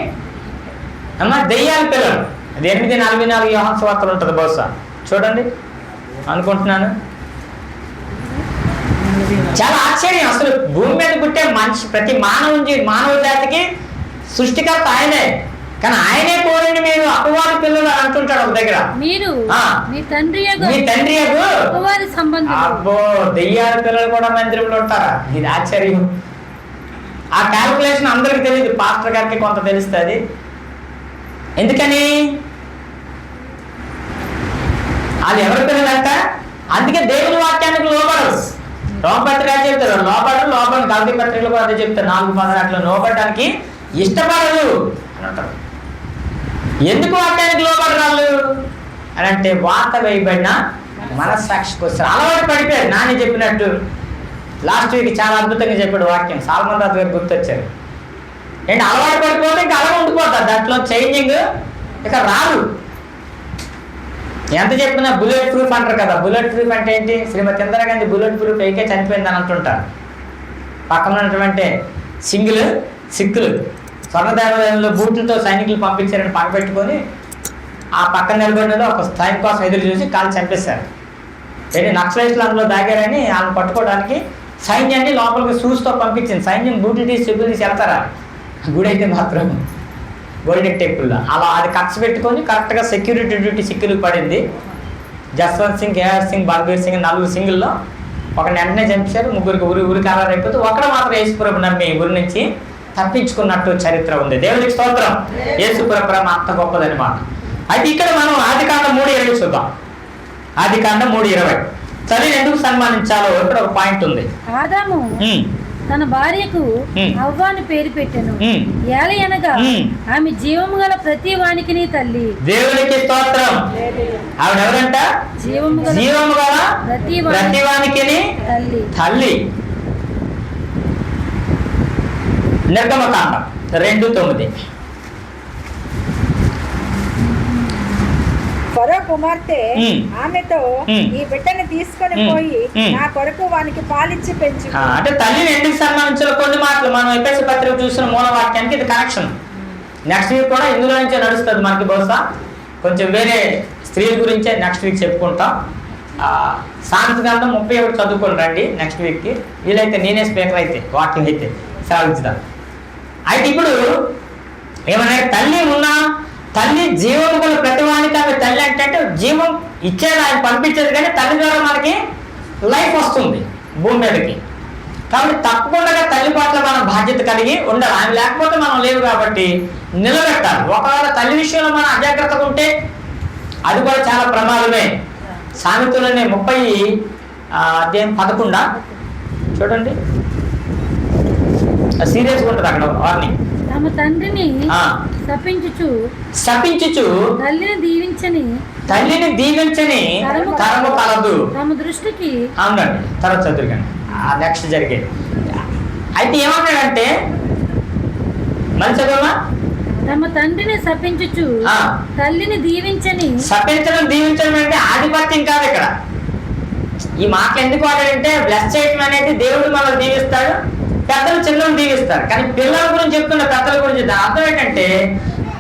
అమ్మా, దెయ్యాల పిల్లలు. అది 8:44 యోహాను సువార్తలో ఉంటుంది బహుశా, చూడండి అనుకుంటున్నాను. చాలా ఆశ్చర్యం. అసలు భూమి మీద పుట్టే మనిషి, ప్రతి మానవ జాతికి సృష్టికర్త ఆయనే. కానీ ఆయనే కోరండి మీరు అపవాది పిల్లలు అని అంటుంటాడు ఒక దగ్గర. మీరు ఆ. మీ తండ్రి అపవాది సంబంధం. అబ్బో, దెయ్యాల పిల్లలు కూడా మందిరంలో ఉంటారా? ఇది ఆశ్చర్యం. ఆ క్యాల్కులేషన్ అందరికి తెలియదు, పాస్టర్ గారికి కొంత తెలుస్తుంది. ఎందుకని? అది ఎవరి పిల్లలంట? అందుకే దేవుని వాక్యానికి లోబడరు. రోమపత్రిక చెప్తారు లోబడు గల్తీ పత్రికలు కూడా అదే చెప్తారు 4:18 లోబడడానికి ఇష్టపడరు అని అంటారు. ఎందుకు వాక్యానికి లోబడరాళ్ళు అని అంటే వాత వేయబడిన మనస్సాక్షికి వస్తారు. అలవాటు పడిపోయారు. నాని చెప్పినట్టు లాస్ట్ వీక్ చాలా అద్భుతంగా చెప్పాడు వాక్యం. సాల్మన్ రాజు గారు గుర్తొచ్చారు. ఏంటి, అలవాటు పడిపోతే ఇంకా అలా ఉండిపోతారు, దాంట్లో చేంజింగ్ ఇక రాదు. ఎంత చెప్పినా బుల్లెట్ ప్రూఫ్ అంటారు కదా. బుల్లెట్ ప్రూఫ్ అంటే ఏంటి? శ్రీమతి ఇందిరాగాంధీ బుల్లెట్ ప్రూఫ్ ఏకే చనిపోయింది అని అంటుంటారు. పక్కన ఉన్నటువంటి సిక్కులు స్వర్ణదేవాలయంలో బూట్లతో సైనికులు పంపించారని పక్క పెట్టుకొని ఆ పక్కన నిలబడినలో ఒక స్థాయి కోసం ఎదురు చూసి కాలు చంపేశారు. ఏంటి, నక్సలైట్లు అందులో దాగారని వాళ్ళని పట్టుకోవడానికి సైన్యాన్ని లోపలికి షూస్తో పంపించింది. సైన్యం బూట్లు తీసి చెప్పులు తీసి వెళ్తారా? గుడి అయితే మాత్రం గోల్డెన్ టెంపుల్లో అలా అది ఖర్చు పెట్టుకొని కరెక్ట్గా సెక్యూరిటీ డ్యూటీ సిక్కులకు పడింది. జస్వంత్ సింగ్, కేఆర్ సింగ్, బల్బీర్ సింగ్ 4 సింగిల్లో ఒకరిని వెంటనే చంపేశారు. ముగ్గురికి ఊరికి అలా అయిపోతే ఒకడు మాత్రం యేసుప్రభు నమ్మి ఊరి నుంచి తప్పించుకున్నట్టు చరిత్ర ఉంది. దేవునికి స్తోత్రం. యేసుప్రభు ప్రేమ అంత గొప్పదనమాట. అయితే ఇక్కడ మనం ఆదికాండం 3:20 చూద్దాం. ఆదికాండం 3:20 తల్లిని ఎందుకు సన్మానించాలో ఇక్కడ ఒక పాయింట్ ఉంది. ఆదాము తన భార్యకు హవ్వాని పేరు పెట్టెను. ఏలయనగా ఆమె జీవము గల ప్రతి వానికి తల్లి. దేవునికి స్తోత్రం. ఆవిడ ఎవరంట? జీవము గల ప్రతి వానికి తల్లి. నిర్గమకాండం 2:9 ఫరో కుమార్తె ఆమెతో ఈ బిడ్డని తీసుకొని పోయి నా కొరకు వానికి పాలిచ్చి పెంచు. అంటే తల్లిని ఎందుకు సన్మానించాలో కొన్ని మాటలు మనం ఎఫెసీ పత్రిక చూసిన మూల వాక్యానికి ఇది కనెక్షన్. నెక్స్ట్ వీక్ కూడా ఇందులో నుంచే నడుస్తుంది మనకి. బహుశా కొంచెం వేరే స్త్రీల గురించే నెక్స్ట్ వీక్ చెప్పుకుంటాం. సాంతి గ్రంథం 31 చదువుకొని రండి నెక్స్ట్ వీక్కి. వీలైతే నేనే స్పీకర్ అయితే వాక్యం అయితే సాగుతాను. అయితే ఇప్పుడు ఏమన్నా తల్లి జీవము గల ప్రతివానికి ఆమె తల్లి అంటే జీవం ఇచ్చేది ఆయన పంపించేది, కానీ తల్లి ద్వారా మనకి లైఫ్ వస్తుంది భూమి మీదకి. కాబట్టి తప్పకుండా తల్లి పట్ల మనం బాధ్యత కలిగి ఉండాలి. ఆమె లేకపోతే మనం లేవు కాబట్టి నిలబెట్టాలి. ఒకవేళ తల్లి విషయంలో మనం అజాగ్రత్తగా ఉంటే అది కూడా చాలా ప్రమాదమే. సామెతలోనే 30:11 చూడండి, సీరియస్గా ఉంటుంది అక్కడ వార్నింగ్. తమ తండ్రిని శపించుచు తల్లిని దీవించని తరము కలదు. తమ దృష్టికి అవునండి. తర్వాత చదువుకండి నెక్స్ట్ జరిగేది. అయితే ఏమన్నాడంటే మంచిగా తమ తండ్రిని శపించుచు తల్లిని దీవించడం అంటే ఆధిపత్యం కాదు ఇక్కడ. ఈ మాటలు ఎందుకు వాడాడంటే బ్లెస్ చేయడం అనేది దేవుడు మనల్ని దీవిస్తాడు, పెద్దలు చిన్నలు దీవిస్తారు. కానీ పిల్లల గురించి చెప్తున్న పెద్దల గురించి అర్థం ఏంటంటే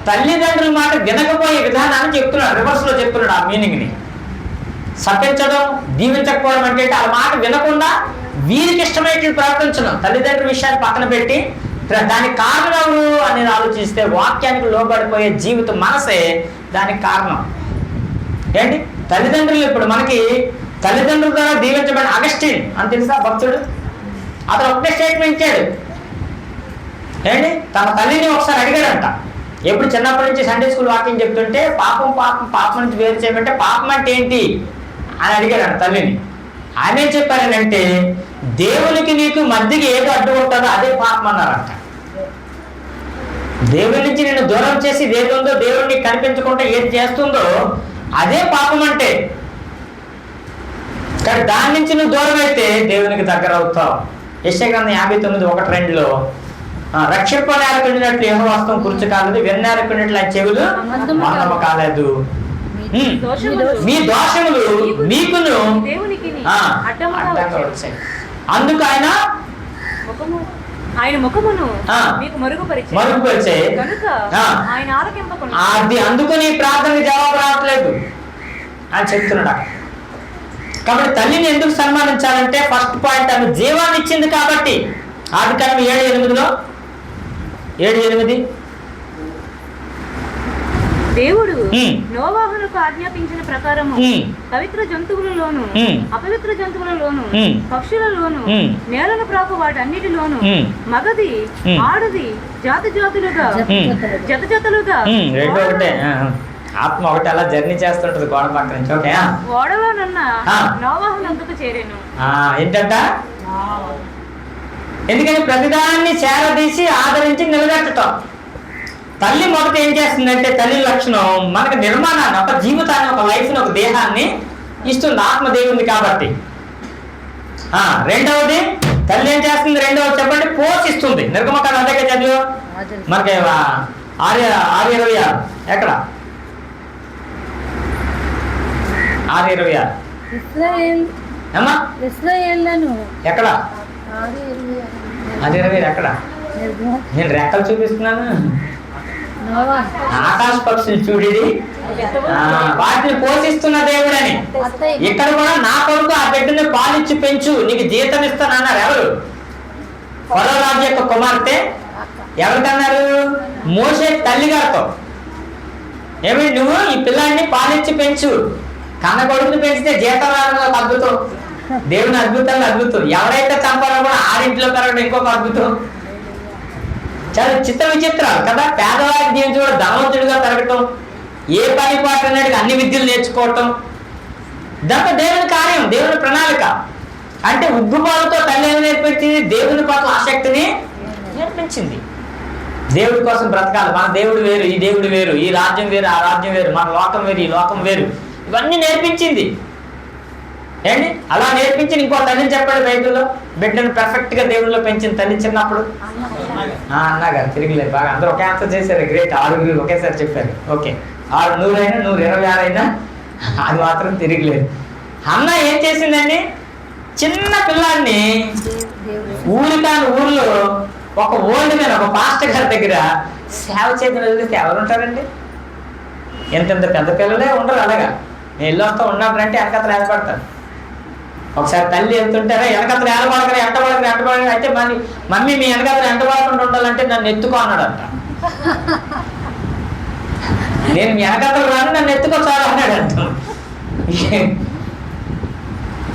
తల్లిదండ్రుల మాట వినకపోయే విధానాన్ని చెప్తున్నాడు. రివర్స్లో చెప్తున్నాడు ఆ మీనింగ్ని. శపించడం, దీవించకపోవడం అంటే ఆ మాట వినకుండా వీరికి ఇష్టమైనట్టు ప్రవర్తించడం. తల్లిదండ్రుల విషయాన్ని పక్కన పెట్టి దానికి కారణం ఎవరు అనేది ఆలోచిస్తే వాక్యానికి లోబడిపోయే జీవితం మనసే దానికి కారణం. ఏంటి, తల్లిదండ్రులు ఇప్పుడు మనకి తల్లిదండ్రుల ద్వారా దీవించబడిన అగస్టిన్ అని తెలుసా భక్తుడు? అతను ఒకటే స్టేట్మెంట్ ఇచ్చాడు. ఏంటి, తన తల్లిని ఒకసారి అడిగాడంట. ఎప్పుడు చిన్నప్పటి నుంచి సండే స్కూల్ వాక్యం చెప్తుంటే పాపం నుంచి వేరు చేయమంటే పాపం అంటే ఏంటి అని అడిగాడంట తల్లిని. ఆయన ఏం చెప్పారనంటే దేవునికి నీకు మధ్యకి ఏదో అడ్డు ఉంటుందో అదే పాపం అన్నారంట. దేవుడి నుంచి నేను దూరం చేసి ఏదుందో దేవుడిని కనిపించకుండా ఏది చేస్తుందో అదే పాపం అంటే. కానీ దాని నుంచి నువ్వు దూరం అయితే దేవునికి దగ్గర అవుతావు. యెషయా గ్రంథం 59:1-2 రక్షింపనేరకుండినట్లు యెహోవా హస్తం కురుచు కాలేదు, వెన్నేరకుండినట్లు ఆయన చెవులు మందము కాలేదు. మీ దోషములు మీకును అడ్డంగా వచ్చాయి. అందుకు ఆయన ముఖమును మీకు మరుగుపరిచాయి కనుక ఆయన ఆలకింపకుండా అది అందుకని ప్రార్థనకి జవాబు రావట్లేదు అని చెప్తున్నాడు. కాబట్టి తల్లిని ఎందుకు సన్మానించాలంటే ఫస్ట్ పాయింట్ ఆమె జీవాన్ని ఇచ్చింది కాబట్టి. ఆదికాండం 7:8 దేవుడు నోవాహునకు ఆజ్ఞాపించిన ప్రకారము పవిత్ర జంతువులలోను అపవిత్ర జంతువులలోను పక్షులలోను నేలను ప్రాకు వాటన్నిటిలోను మగది ఆడది జాతి జాతులుగా జత జతలుగా ఆత్మ ఒకటి అలా జర్నీ చేస్తుంటది గోడ పక్క నుంచి. ఓకే, ఓడలోనున్న నోవాహునందుకు చేరాను. ఏంటంట? ఎందుకని ప్రతిదాన్ని చేరదీసి ఆదరించి నిలబెట్టడం. తల్లి మొదట ఏం చేస్తుందంటే, తల్లి లక్షణం మనకు నిర్మాణాన్ని, ఒక జీవితాన్ని, ఒక లైఫ్ని, ఒక దేహాన్ని ఇస్తుంది ఆత్మదేవుంది కాబట్టి. రెండవది తల్లి ఏం చేస్తుంది? రెండవది చెప్పండి, పోషిస్తుంది. నిర్గమకాండం అదే చదివా మనకి 6:26 ఎక్కడ? 6:26 ఎక్కడ? 6:26 ఎక్కడ? నేను రెక్కలు చూపిస్తున్నాను. ఆకాశ పక్షులు చూడేది వాటిని పోషిస్తున్న దేవుడని. ఇక్కడ కూడా నా కొరకు ఆ బిడ్డని పాలిచ్చి పెంచు, నీకు జీతం ఇస్తానన్నారు. ఎవరు? ఫరో రాజు యొక్క కుమార్తె. ఎవరికన్నారు? మోషే తల్లి గారితో. ఏమి, నువ్వు ఈ పిల్లాన్ని పాలిచ్చి పెంచు. కన్న కొడుకుని పెంచితే జీతం రావడం ఒక అద్భుతం. దేవుని అద్భుతాలు అద్భుతం. ఎవరైతే చంపాలో కూడా ఆరింట్లో పెరగడం ఇంకొక అద్భుతం. చాలా చిత్ర విచిత్రాలు కదా. పేదవాడికి దీవించి కూడా ధనవంతుడిగా పెరగటం, ఏ పని పాట అన్నట్టుగా అన్ని విద్యలు నేర్చుకోవటం, ఇదంతా దేవుని కార్యం, దేవుని ప్రణాళిక. అంటే ఉగ్గుపాలతో తల్లి నేర్పించింది, దేవుని పట్ల ఆసక్తిని నేర్పించింది. దేవుడి కోసం బ్రతకాలి, మన దేవుడు వేరు, ఈ దేవుడు వేరు, ఈ రాజ్యం వేరు, ఆ రాజ్యం వేరు, మన లోకం వేరు, ఈ లోకం వేరు, ఇవన్నీ నేర్పించింది. ఏంటి అలా నేర్పించి ఇంకో తల్లిని చెప్పాడు బైబిల్లో, బిడ్డను పర్ఫెక్ట్ గా దేవుడిలో పెంచిన తల్లి చిన్నప్పుడు. అన్నగారు తిరిగిలేదు బాగా, అందరూ ఒకే ఆన్సర్ చేశారు. గ్రేట్, 6 ఒకేసారి చెప్పారు. ఓకే, 100 అయినా 126 అయినా అది మాత్రం తిరిగిలేదు. అన్న ఏం చేసిందండి? చిన్న పిల్లాన్ని ఊరిలో ఒక ఓల్డ్ మ్యాన్, ఒక పాస్టర్ గారి దగ్గర సేవ చేయడం వదిలితే ఎవరు ఉంటారండి? ఎంతెంత పెద్ద పిల్లలే ఉండరు. అలాగా నేను ఇల్లు ఉన్నప్పుడంటే వెనకతలు ఏర్పడతారు. ఒకసారి తల్లి వెళ్తుంటారా, వెనకతలు ఏడబడకరా, ఎంటబడకరా అయితే మమ్మీ మీ వెనకతలు ఎంటబడకుండా ఉండాలంటే నన్ను ఎత్తుకో అన్నాడంట. నేను మీ వెనకతలు రాను, నన్ను ఎత్తుకో చాలు అన్నాడంట.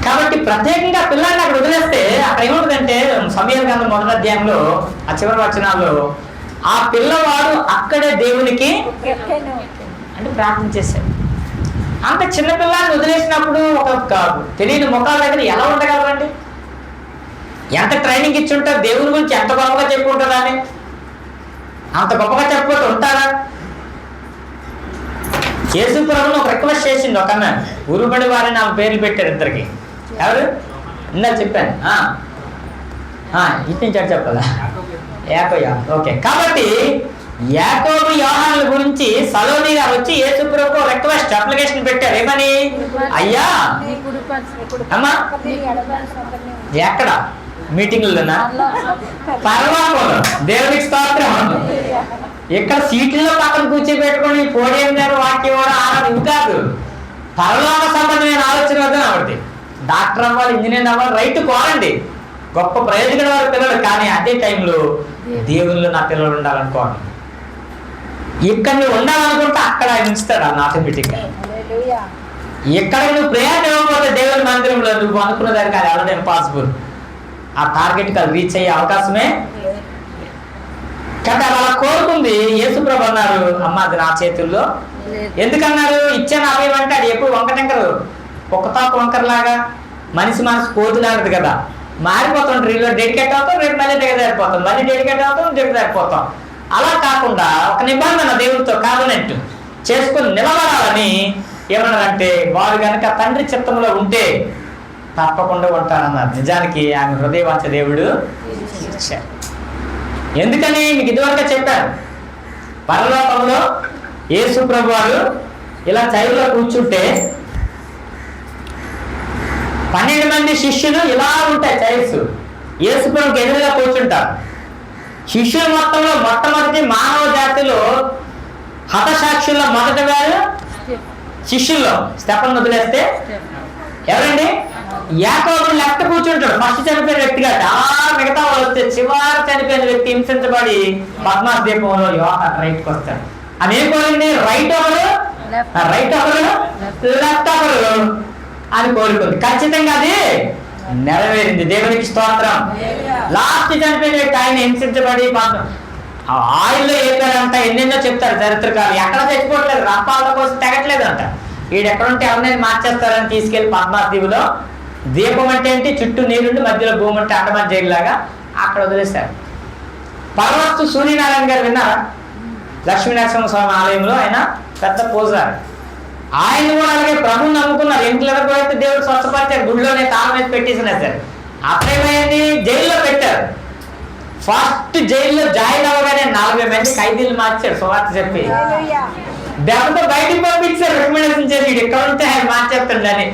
కాబట్టి ప్రత్యేకంగా పిల్లల్ని అక్కడ వదిలేస్తే అక్కడ ఏముంటుందంటే, సమూయేలు గ్రంథం 1వ అధ్యాయంలో ఆ చివరి వచనాల్లో ఆ పిల్లవాడు అక్కడే దేవునికి అంటే ప్రార్థన చేశాడు. అంత చిన్న పిల్లాన్ని వదిలేసినప్పుడు ఒక తెలియని ముఖాల దగ్గర ఎలా ఉండగలరండి? ఎంత ట్రైనింగ్ ఇచ్చి ఉంటారు, దేవుని గురించి ఎంత గొప్పగా చెప్పుకుంటారా అని. అంత గొప్పగా చెప్పకపోతే ఉంటారా? యేసు ప్రభువుని ఒక రిక్వెస్ట్ చేసింది ఒక అన్న, ఉరుబడి వారిని ఆమె పేర్లు పెట్టారు ఇద్దరికి. ఎవరు? ఇందాక చెప్పాను. ఇటు నుంచి అటు చెప్పాలా? యాకోబు. ఓకే, కాబట్టి యాకోబు యోహానుల గురించి సలోని గారు వచ్చి యేసు ప్రభువుకు రిక్వెస్ట్ అప్లికేషన్ పెట్టారు. ఏమని? అయ్యా అమ్మా, ఎక్కడ మీటింగ్లోనా? పరలోకంలో. దేవునికి స్తోత్రం. ఇక్కడ సీట్లలో పక్కన కూర్చోబెట్టుకుని పోడియం గారు వాక్యం కూడా ఇవి కాదు. పరలోక సంబంధమైన ఆలోచన వద్దని ఆవిడది. డాక్టర్ అవ్వాలి, ఇంజనీర్ అవ్వాలి, రైట్ కోరండి, గొప్ప ప్రయోజకుల వారి పిల్లలు. కానీ అదే టైంలో దేవుళ్ళు నా పిల్లలు ఉండాలనుకోండి. ఇక్కడ నువ్వు ఉండాలనుకుంటే అక్కడ ఆయన ఉంచుతాడు అన్న ఆటోమేటిక్గా. ఇక్కడ నువ్వు ప్రేయర్ ఇవ్వకపోతే దేవుని మందిరంలో నువ్వు అనుకున్న దానికి అది వెళ్ళడం ఇంపాసిబుల్. ఆ టార్గెట్కి అది రీచ్ అయ్యే అవకాశమే. కానీ అలా కోరుకుంది. యేసుప్రభు అన్నారు, అమ్మ అది నా చేతుల్లో. ఎందుకన్నారు? ఇచ్చాను అవేమంటే అది ఎప్పుడు వంకటంకరు, ఒక్కతాకు వంకరలాగా, మనిషి మనసు కోతులాంటిది కదా, మారిపోతుంటారు. ఈరోజు డెడికేట్ అవుతాం, రేపు మళ్ళీ దిగజారిపోతాం, మళ్ళీ డెడికేట్ అవుతాం, దిగజారిపోతాం. అలా కాకుండా ఒక నిబంధన దేవుడితో కాదనట్టు చేసుకుని నిలబడాలని ఏమన్నారంటే, వారు కనుక తండ్రి చిత్తంలో ఉంటే తప్పకుండా ఉంటారన్నారు. నిజానికి ఆమె హృదయవాంఛ దేవుడు ఇచ్చారు. ఎందుకని మీకు ఇదివరకే చెప్పారు. పరలోకంలో యేసు ప్రభు వారు ఇలా చైర్లో కూర్చుంటే 12 మంది శిష్యులు ఇలా ఉంటాయి చైర్స్. యేసు ప్రభుకి ఎదురుగా కూర్చుంటారు. శిష్యుల మొత్తంలో మొట్టమొదటి మానవ జాతిలో హతసాక్షుల్లో మొదటి వారు శిష్యుల్లో. స్టెఫన్ వదిలేస్తే ఎవరండి? యాకోబు లెఫ్ట్ కూర్చుంటాడు. ఫస్ట్ చనిపోయిన వ్యక్తిగా. మిగతా వాళ్ళు వస్తే చివరి చనిపోయిన వ్యక్తి హింసించబడి పద్మాస్ దీపంలో యోహాను రైట్కి వస్తాడు. ఆమె ఏం కోరింది? రైట్ ఒకరు లెఫ్ట్ ఒకరు అని కోరుకుంది. ఖచ్చితంగా అది నెరవేరింది. దేవునికి స్తోత్రం. లాస్ట్ చనిపోయిన వ్యక్తి ఆయన హింసించబడి ఆయిల్లో ఏపారంట, ఎన్నెన్నో చెప్తారు చరిత్రకారులు. ఎక్కడ చచ్చిపోవట్లేదు, రంపాల కోసం తెగట్లేదు అంట. వీడు ఎక్కడుంటే ఎవరినైనా మార్చేస్తారని తీసుకెళ్లి పద్మాద్వీపులో, దీపం అంటే ఏంటి, చుట్టూ నీరుండి మధ్యలో భూమి అంటే అండమాన్ జైలులాగా అక్కడ వదిలేశారు. పరవస్తు సూర్యనారాయణ గారు విన్నారా? లక్ష్మీనరసింహ స్వామి ఆలయంలో ఆయన పెద్ద పూజారి. ఆయన కూడా అలాగే ప్రభుని నమ్ముకున్నారు. ఇంట్లో పోయితే దేవుడు స్వచ్ఛపరిచారు, గుడిలోనే తాళం వేసి పెట్టేసినా సరే. అప్పుడేమైంది, జైల్లో పెట్టారు. ఫస్ట్ జైల్లో జాయిన్ అవ్వగానే 40 మంది ఖైదీలు మార్చారు సువార్త చెప్పి. దెబ్బతో బయటికి పంపించారు, రికమెండేషన్ చేసి ఎక్కడ ఉంటే ఆయన మార్చేస్తుండని.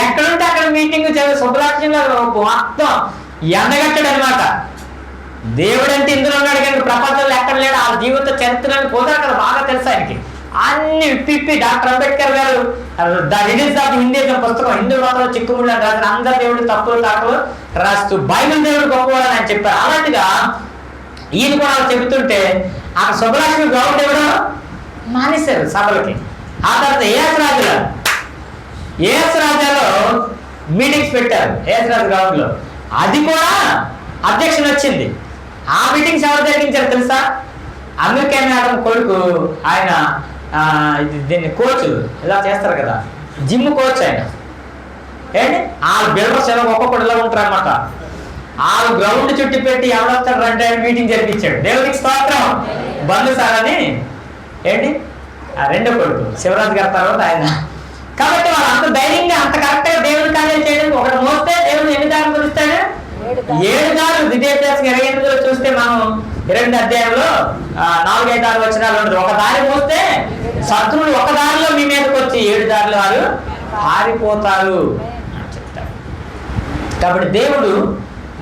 ఎక్కడుంటే అక్కడ మీటింగ్ శుభలక్ష్మిలో మొత్తం ఎండగట్టాడు అనమాట. దేవుడు అంటే ఇందులో ఉన్నాడు కానీ ప్రపంచంలో ఎక్కడ లేడు. ఆ జీవిత చరిత్రని పోతారు కదా, బాగా తెలుసు ఆయనకి. అన్ని విప్పి డాక్టర్ అంబేద్కర్ గారు ద రిలీజ్ ఆఫ్ హిందూయిజం పుస్తకం, హిందూ మతంలో చిక్కుముళ్ళు అని రాసిన, అందరు దేవుడు తప్పులు తాకులు రాస్తూ బైబిల్ దేవుడు గొప్పవాడని ఆయన చెప్పారు. అలాంటిగా ఈయన కూడా చెబుతుంటే ఆ శుభలక్ష్మి గౌరవ దేవుడు మానేశారు సభలకి. ఆ తర్వాత ఏఎస్ రాజాలో మీటింగ్స్ పెట్టారు, ఏఎస్ రాజు గ్రౌండ్లో. అది కూడా అధ్యక్షుడు వచ్చింది. ఆ మీటింగ్స్ ఎవరు జరిగించారు తెలుసా? అమెరికా మేడం కొడుకు ఆయన, దీన్ని కోచ్ ఇలా చేస్తారు కదా, జిమ్ కోచ్ ఆయన. ఏంటి ఆ బిల్డర్స్ ఎలా ఒక్కొక్కటి ఇలా ఉంటారు అనమాట. ఆ గ్రౌండ్ చుట్టి పెట్టి ఎవరొస్తారు అంటే మీటింగ్ జరిపించాడు. దేవుడికి స్తోత్రం. బంధు సార్ అని ఏంటి ఆ రెండో కొడుకు శివరాజు గారి తర్వాత ఆయన. కాబట్టి వాళ్ళు అంత ధైర్యంగా అంత కరెక్ట్గా దేవుడి కార్యాలు చేయడం. ఒకటి మోస్తే దేవుడు ఎన్ని దారులు పిలుస్తాడు? 7 దారులు. ద్వితీయోపదేశం 28లో చూస్తే మనం 2 అధ్యాయంలో 4-5 వచనాలు ఉండదు. ఒక దారి మోస్తే శత్రువులు ఒక దారిలో మీ మీదకి వచ్చి 7 దారులు వారు పారిపోతారు అని చెప్తాడు. కాబట్టి దేవుడు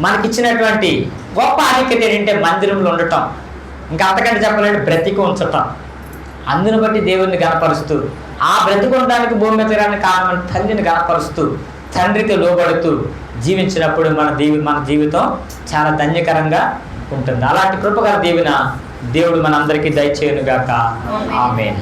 మనకిచ్చినటువంటి గొప్ప ఆధిక్యత ఏంటంటే మందిరంలో ఉండటం. ఇంకా అంతకంటే చెప్పాలంటే బ్రతికి ఉంచటం. అందును బట్టి దేవుడిని గణపరుస్తూ, ఆ బ్రతికుండడానికి భూమి మీద తిరగడానికి కారణం తల్లిని గణపరుస్తూ, తండ్రికి లోబడుతూ జీవించినప్పుడు మన జీవితం చాలా ధన్యకరంగా ఉంటుంది. అలాంటి కృపగల దీవెన దేవుడు మనందరికీ దయచేయునుగాక. ఆమేన్.